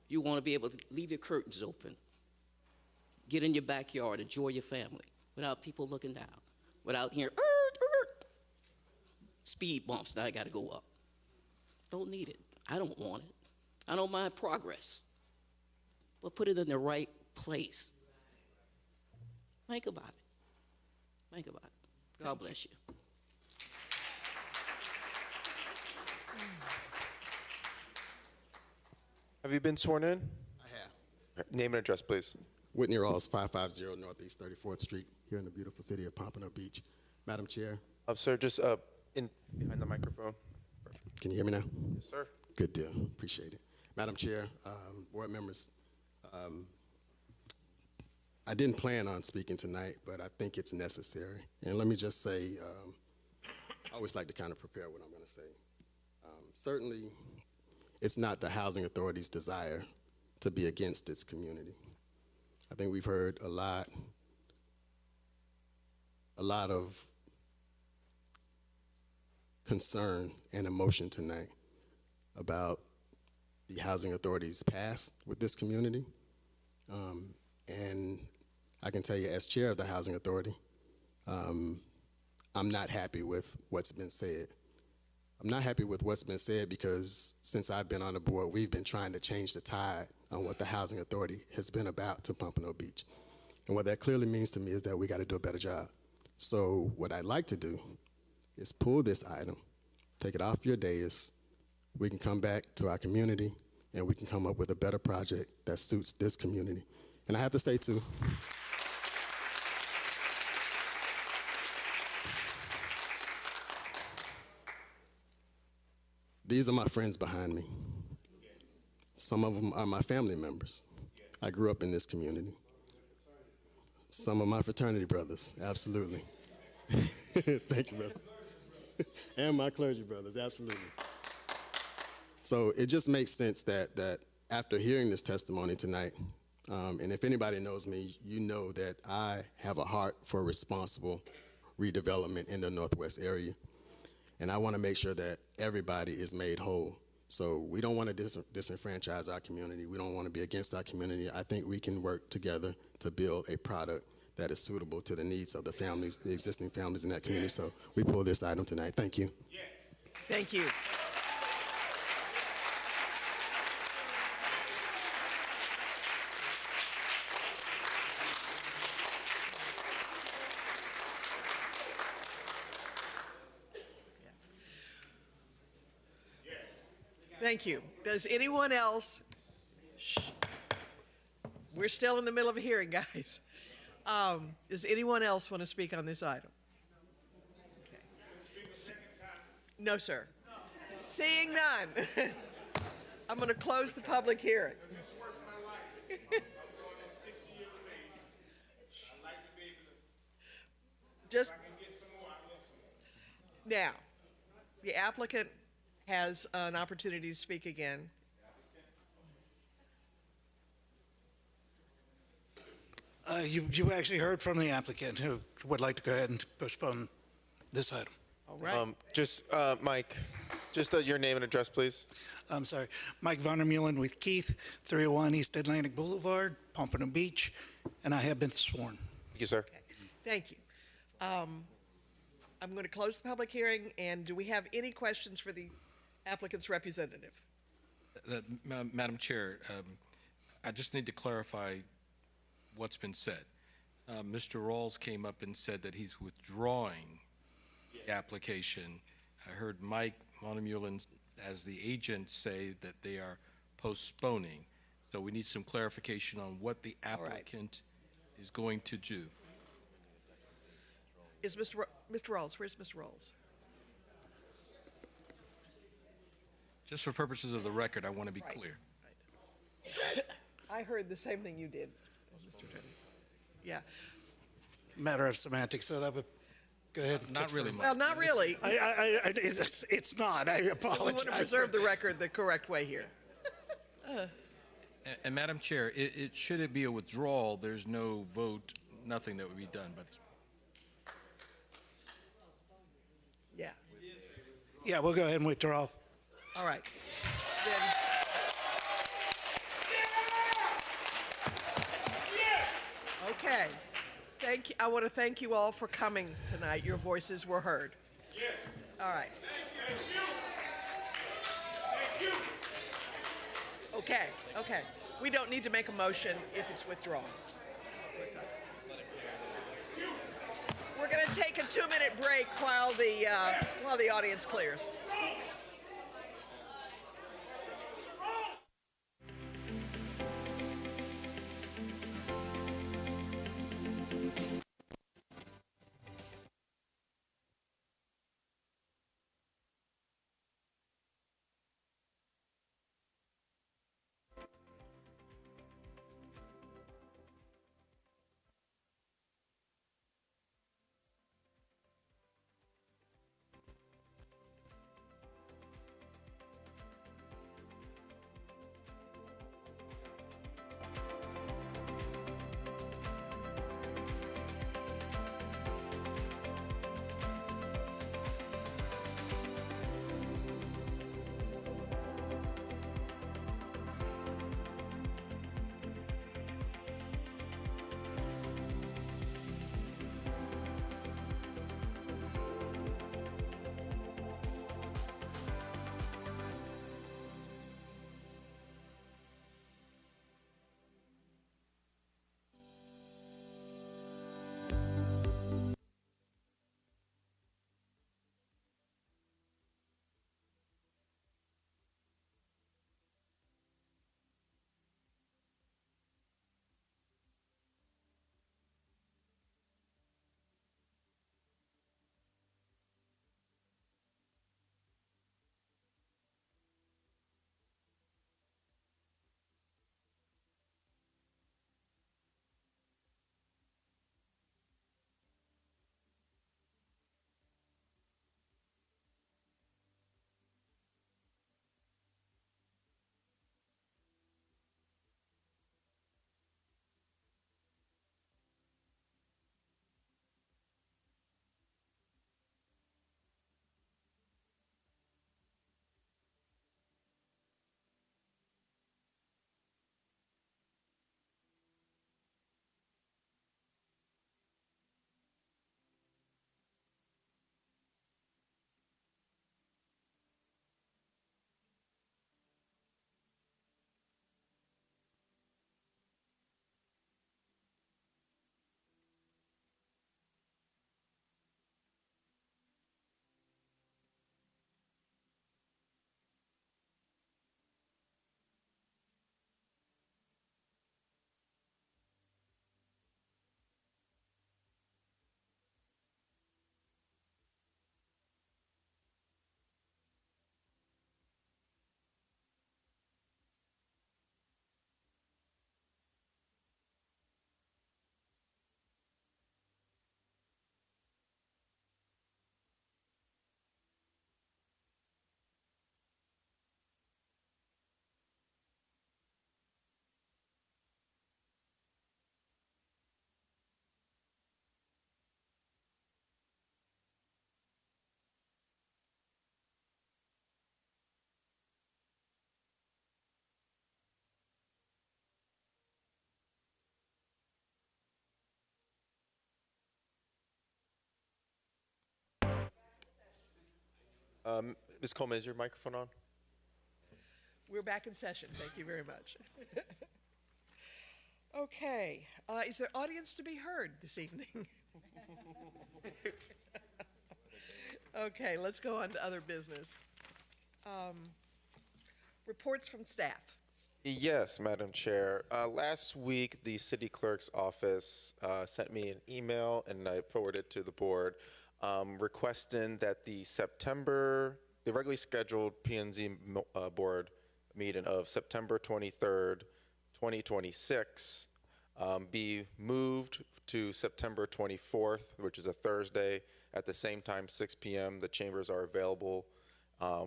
You want to be able to leave your curtains open, get in your backyard, enjoy your family without people looking down, without hearing speed bumps. Now I got to go up. Don't need it. I don't want it. I don't mind progress, but put it in the right place. Think about it. Think about it. God bless you. Have you been sworn in? I have. Name and address, please. Whitney Ross, 550 Northeast 34th Street, here in the beautiful city of Pompano Beach. Madam Chair. Sir, just in behind the microphone. Can you hear me now? Yes, sir. Good deal. Appreciate it. Madam Chair, board members, I didn't plan on speaking tonight, but I think it's necessary. And let me just say, I always like to kind of prepare what I'm going to say. Certainly, it's not the Housing Authority's desire to be against its community. I think we've heard a lot of concern and emotion tonight about the Housing Authority's past with this community. And I can tell you, as chair of the Housing Authority, I'm not happy with what's been said. I'm not happy with what's been said because since I've been on the board, we've been trying to change the tide on what the Housing Authority has been about to Pompano Beach. And what that clearly means to me is that we got to do a better job. So what I'd like to do is pull this item, take it off your dais. We can come back to our community and we can come up with a better project that suits this community. And I have to say too, these are my friends behind me. Some of them are my family members. I grew up in this community. Some of my fraternity brothers, absolutely. Thank you, brother. And my clergy brothers, absolutely. So it just makes sense that after hearing this testimony tonight, and if anybody knows me, you know that I have a heart for responsible redevelopment in the Northwest area. And I want to make sure that everybody is made whole. So we don't want to disenfranchise our community. We don't want to be against our community. I think we can work together to build a product that is suitable to the needs of the families, the existing families in that community. So we pull this item tonight. Thank you. Yes. Thank you. Thank you. Does anyone else? Shh. We're still in the middle of a hearing, guys. Does anyone else want to speak on this item? Okay. No, sir. Seeing none, I'm going to close the public hearing. Just now, the applicant has an opportunity to speak again. You actually heard from the applicant who would like to go ahead and postpone this item. All right. Mike, just your name and address, please. I'm sorry. Mike Vandermeulen with Keith, 301 East Atlantic Boulevard, Pompano Beach, and I have been sworn. Thank you, sir. Okay. Thank you. I'm going to close the public hearing, and do we have any questions for the applicant's representative? Madam Chair, I just need to clarify what's been said. Mr. Rawls came up and said that he's withdrawing the application. I heard Mike Vandermeulen, as the agent, say that they are postponing. So we need some clarification on what the applicant is going to do. Is Mr. Rawls, where's Mr. Rawls? Just for purposes of the record, I want to be clear. I heard the same thing you did, Mr. Attorney. Yeah. Matter of semantics, so that would go ahead. Not really, Mike. Well, not really. It's not. I apologize. We want to preserve the record the correct way here. And Madam Chair, should it be a withdrawal, there's no vote, nothing that would be done by this. Yeah. Yeah, we'll go ahead and withdraw. All right. Then, okay. Thank you. I want to thank you all for coming tonight. Your voices were heard. Yes. All right. Thank you. Thank you. Okay. Okay. We don't need to make a motion if it's withdrawn. We're going to take a 2-minute break while the audience clears. Ms. Coleman, is your microphone on? We're back in session. Thank you very much. Okay, is there audience to be heard this evening? Okay, let's go on to other business. Reports from staff. Yes, Madam Chair. Last week, the city clerk's office sent me an email, and I forwarded it to the board, requesting that the regularly scheduled P&Z board meeting of September 23rd, 2026, be moved to September 24th, which is a Thursday, at the same time, 6 p.m. The chambers are available.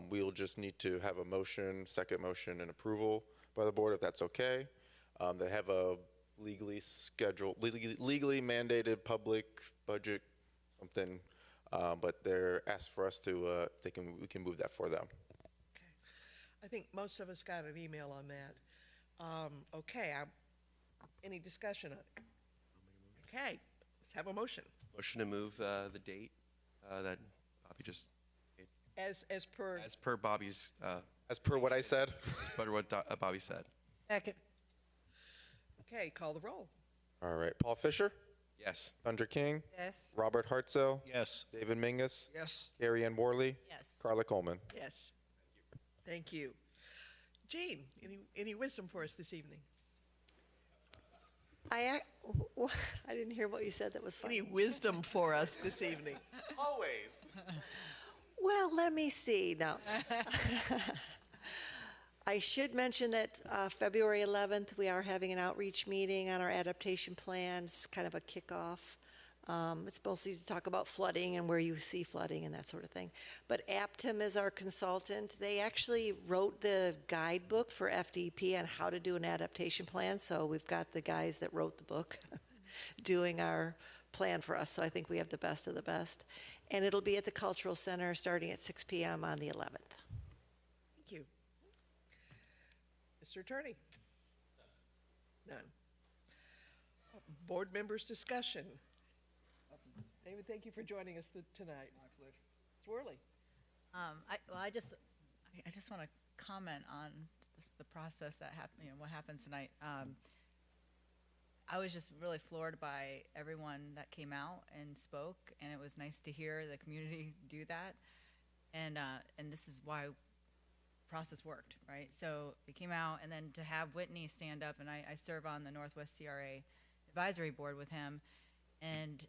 We'll just need to have a motion, second motion, and approval by the board, if that's okay. They have a legally mandated public budget, something, but they're asked for us to, we can move that for them. I think most of us got an email on that. Okay, any discussion on it? Okay, let's have a motion. Motion to move the date that Bobby just made. As per Bobby's. As per what I said? As per what Bobby said. Second. Okay, call the roll. All right, Paul Fisher? Yes. Sandra King? Yes. Robert Hartzell? Yes. David Mingus? Yes. Carrie Ann Worley? Yes. Carla Coleman? Yes. Thank you. Jean, any wisdom for us this evening? I didn't hear what you said. That was funny. Any wisdom for us this evening? Always. Well, let me see now. I should mention that February 11th, we are having an outreach meeting on our adaptation plans, kind of a kickoff. It's mostly to talk about flooding and where you see flooding and that sort of thing. But Aptim is our consultant. They actually wrote the guidebook for FDP on how to do an adaptation plan. So we've got the guys that wrote the book doing our plan for us. So I think we have the best of the best. And it'll be at the Cultural Center starting at 6 p.m. on the 11th. Thank you. Mr. Attorney? None. Board members' discussion. David, thank you for joining us tonight. My pleasure. Swirly. I just want to comment on just the process that happened, what happened tonight. I was just really floored by everyone that came out and spoke, and it was nice to hear the community do that. And this is why process worked, right? So they came out, and then to have Whitney stand up, and I serve on the Northwest CRA advisory board with him, and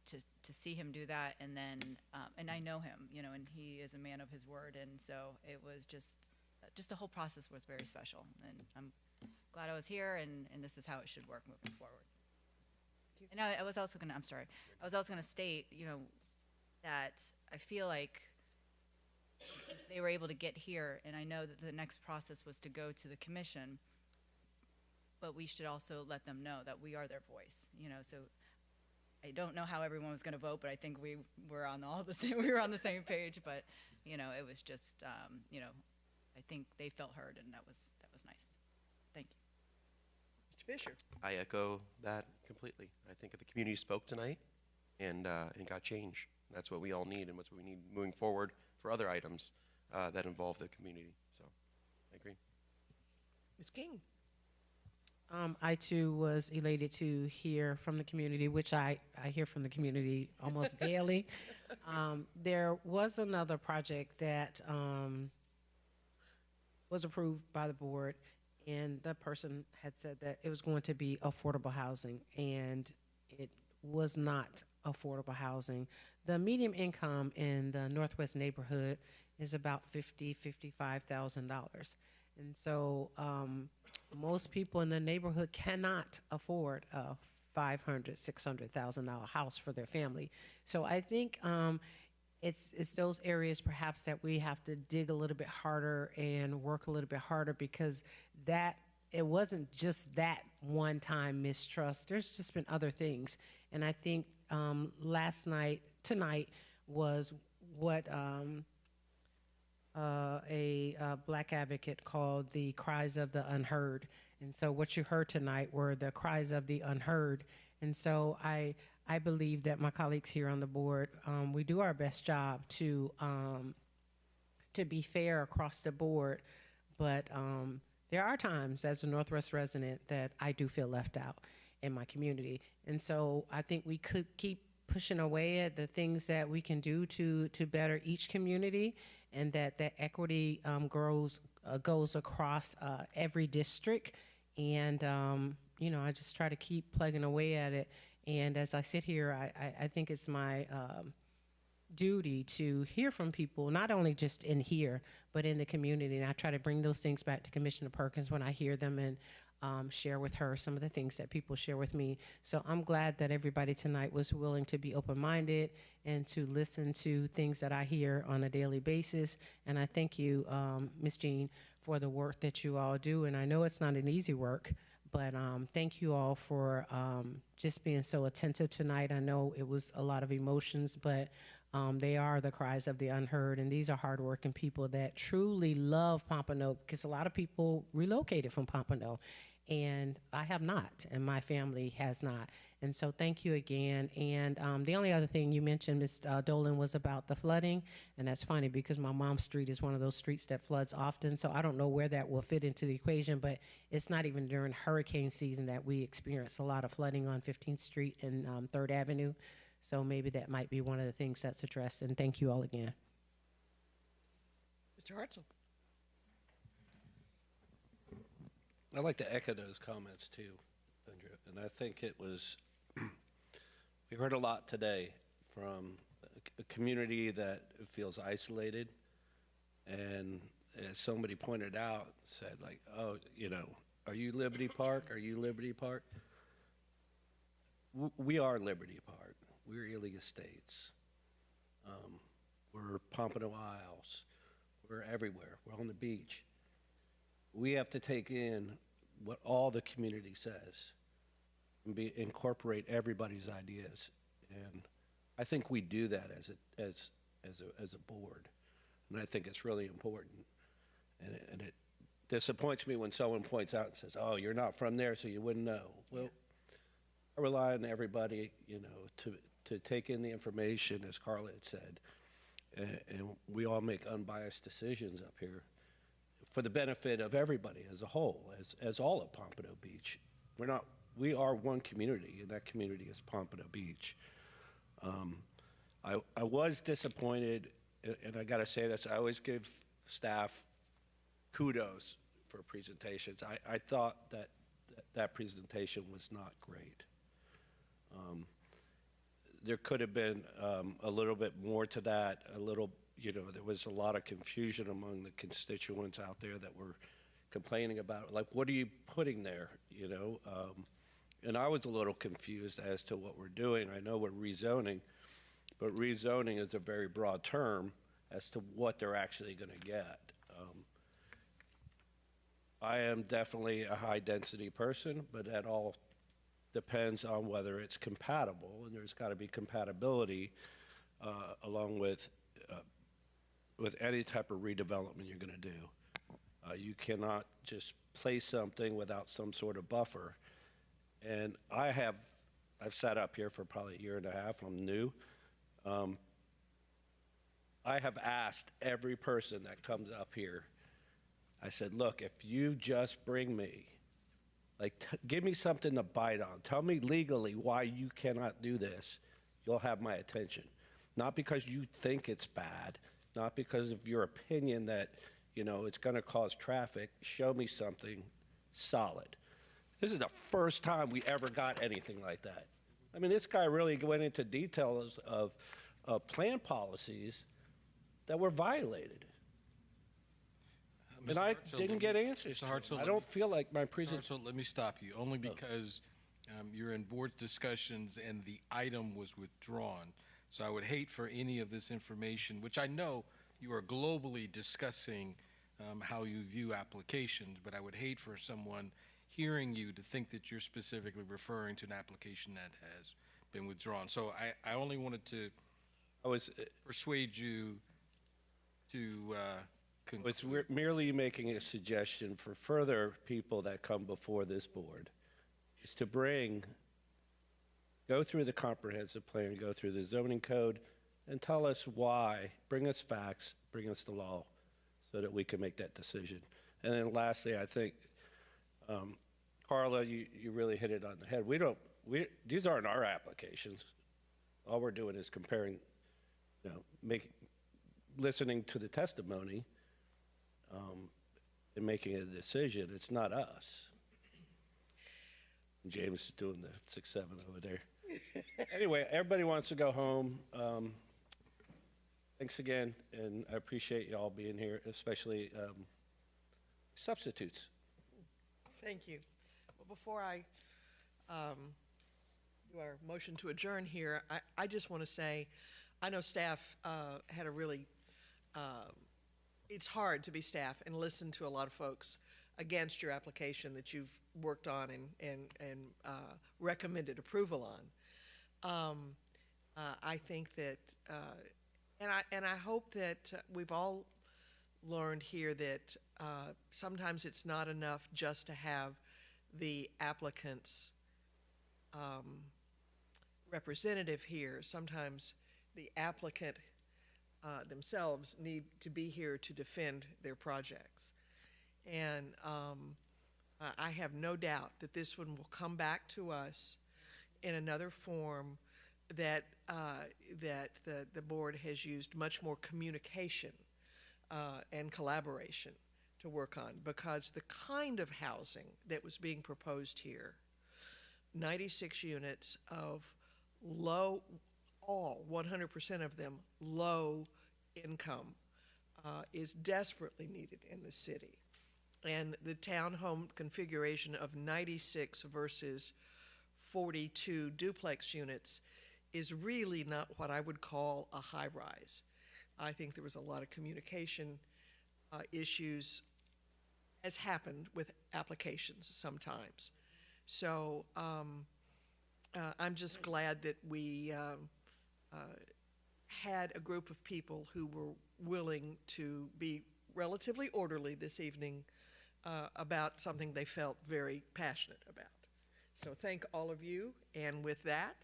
to see him do that, and then and I know him, and he is a man of his word, and so it was just the whole process was very special, and I'm glad I was here, and this is how it should work moving forward. And I was also going to state, that I feel like they were able to get here, and I know that the next process was to go to the commission, but we should also let them know that we are their voice, so I don't know how everyone was going to vote, but I think we were on we were on the same page, but, it was just, I think they felt heard, and that was nice. Thank you. Mr. Fisher. I echo that completely. I think the community spoke tonight and got change. That's what we all need, and what's what we need moving forward for other items that involve the community. So I agree. Ms. King. I too was elated to hear from the community, which I hear from the community almost daily. There was another project that was approved by the board, and the person had said that it was going to be affordable housing, and it was not affordable housing. The median income in the Northwest neighborhood is about $50,000–$55,000. And so most people in the neighborhood cannot afford a $500,000–$600,000 house for their family. So I think it's those areas perhaps that we have to dig a little bit harder and work a little bit harder, because it wasn't just that one-time mistrust. There's just been other things. And I think tonight was what a black advocate called the cries of the unheard. And so what you heard tonight were the cries of the unheard. And so I believe that my colleagues here on the board, we do our best job to to be fair across the board, but there are times as a Northwest resident that I do feel left out in my community. And so I think we could keep pushing away at the things that we can do to better each community, and that equity goes across every district. And, you know, I just try to keep plugging away at it. And as I sit here, I think it's my duty to hear from people, not only just in here, but in the community. And I try to bring those things back to Commissioner Perkins when I hear them, and share with her some of the things that people share with me. So I'm glad that everybody tonight was willing to be open-minded and to listen to things that I hear on a daily basis. And I thank you, Ms. Jean, for the work that you all do. And I know it's not an easy work, but thank you all for just being so attentive tonight. I know it was a lot of emotions, but they are the cries of the unheard, and these are hardworking people that truly love Pompano, because a lot of people relocated from Pompano, and I have not, and my family has not. And so thank you again. And the only other thing you mentioned, Ms. Dolan, was about the flooding, and that's funny because my mom's street is one of those streets that floods often, so I don't know where that will fit into the equation, but it's not even during hurricane season that we experience a lot of flooding on 15th Street and 3rd Avenue. So maybe that might be one of the things that's addressed, and thank you all again. Mr. Hartzell. I'd like to echo those comments too, Andrea. And I think it was, we heard a lot today from a community that feels isolated. And as somebody pointed out, said like, oh, you know, are you Liberty Park? Are you Liberty Park? We are Liberty Park. We're Ely Estates. We're Pompano Isles. We're everywhere. We're on the beach. We have to take in what all the community says and incorporate everybody's ideas. And I think we do that as a board. And I think it's really important. And it disappoints me when someone points out and says, oh, you're not from there, so you wouldn't know. Well, I rely on everybody, you know, to take in the information, as Carla had said, and we all make unbiased decisions up here for the benefit of everybody as a whole, as all of Pompano Beach. We are one community, and that community is Pompano Beach. I was disappointed, and I gotta say this, I always give staff kudos for presentations. I thought that presentation was not great. There could have been a little bit more to that, there was a lot of confusion among the constituents out there that were complaining about, like, what are you putting there, you know? And I was a little confused as to what we're doing. I know we're rezoning, but rezoning is a very broad term as to what they're actually gonna get. I am definitely a high-density person, but that all depends on whether it's compatible, and there's got to be compatibility along with any type of redevelopment you're going to do. You cannot just place something without some sort of buffer. And I've sat up here for probably a year and a half. I'm new. I have asked every person that comes up here. I said, look, if you just bring me, like, give me something to bite on. Tell me legally why you cannot do this. You'll have my attention. Not because you think it's bad, not because of your opinion that, you know, it's going to cause traffic. Show me something solid. This is the first time we ever got anything like that. I mean, this guy really went into details of plan policies that were violated. And I didn't get answers. Mr. Hartzell, I don't feel like my presentation. Let me stop you, only because you're in board discussions and the item was withdrawn. So I would hate for any of this information, which I know you are globally discussing how you view applications, but I would hate for someone hearing you to think that you're specifically referring to an application that has been withdrawn. So I only wanted to persuade you to It's merely making a suggestion for further people that come before this board is to go through the comprehensive plan, go through the zoning code, and tell us why, bring us facts, bring us the law, so that we can make that decision. And then lastly, I think, Carla, you really hit it on the head. These aren't our applications. All we're doing is comparing, listening to the testimony, and making a decision. It's not us. James is doing the 6-7 over there. Anyway, everybody wants to go home. Thanks again, and I appreciate y'all being here, especially substitutes. Thank you. Well, before I do our motion to adjourn here, I just want to say, I know staff had a really, it's hard to be staff and listen to a lot of folks against your application that you've worked on and recommended approval on. I think that, and I hope that we've all learned here that sometimes it's not enough just to have the applicant's representative here. Sometimes the applicant themselves need to be here to defend their projects. And I have no doubt that this one will come back to us in another form that the board has used much more communication and collaboration to work on, because the kind of housing that was being proposed here, 96 units of low, all 100% of them low income, is desperately needed in the city. And the townhome configuration of 96 versus 42 duplex units is really not what I would call a high rise. I think there was a lot of communication issues, as happened with applications sometimes. So I'm just glad that we had a group of people who were willing to be relatively orderly this evening about something they felt very passionate about. So thank all of you, and with that.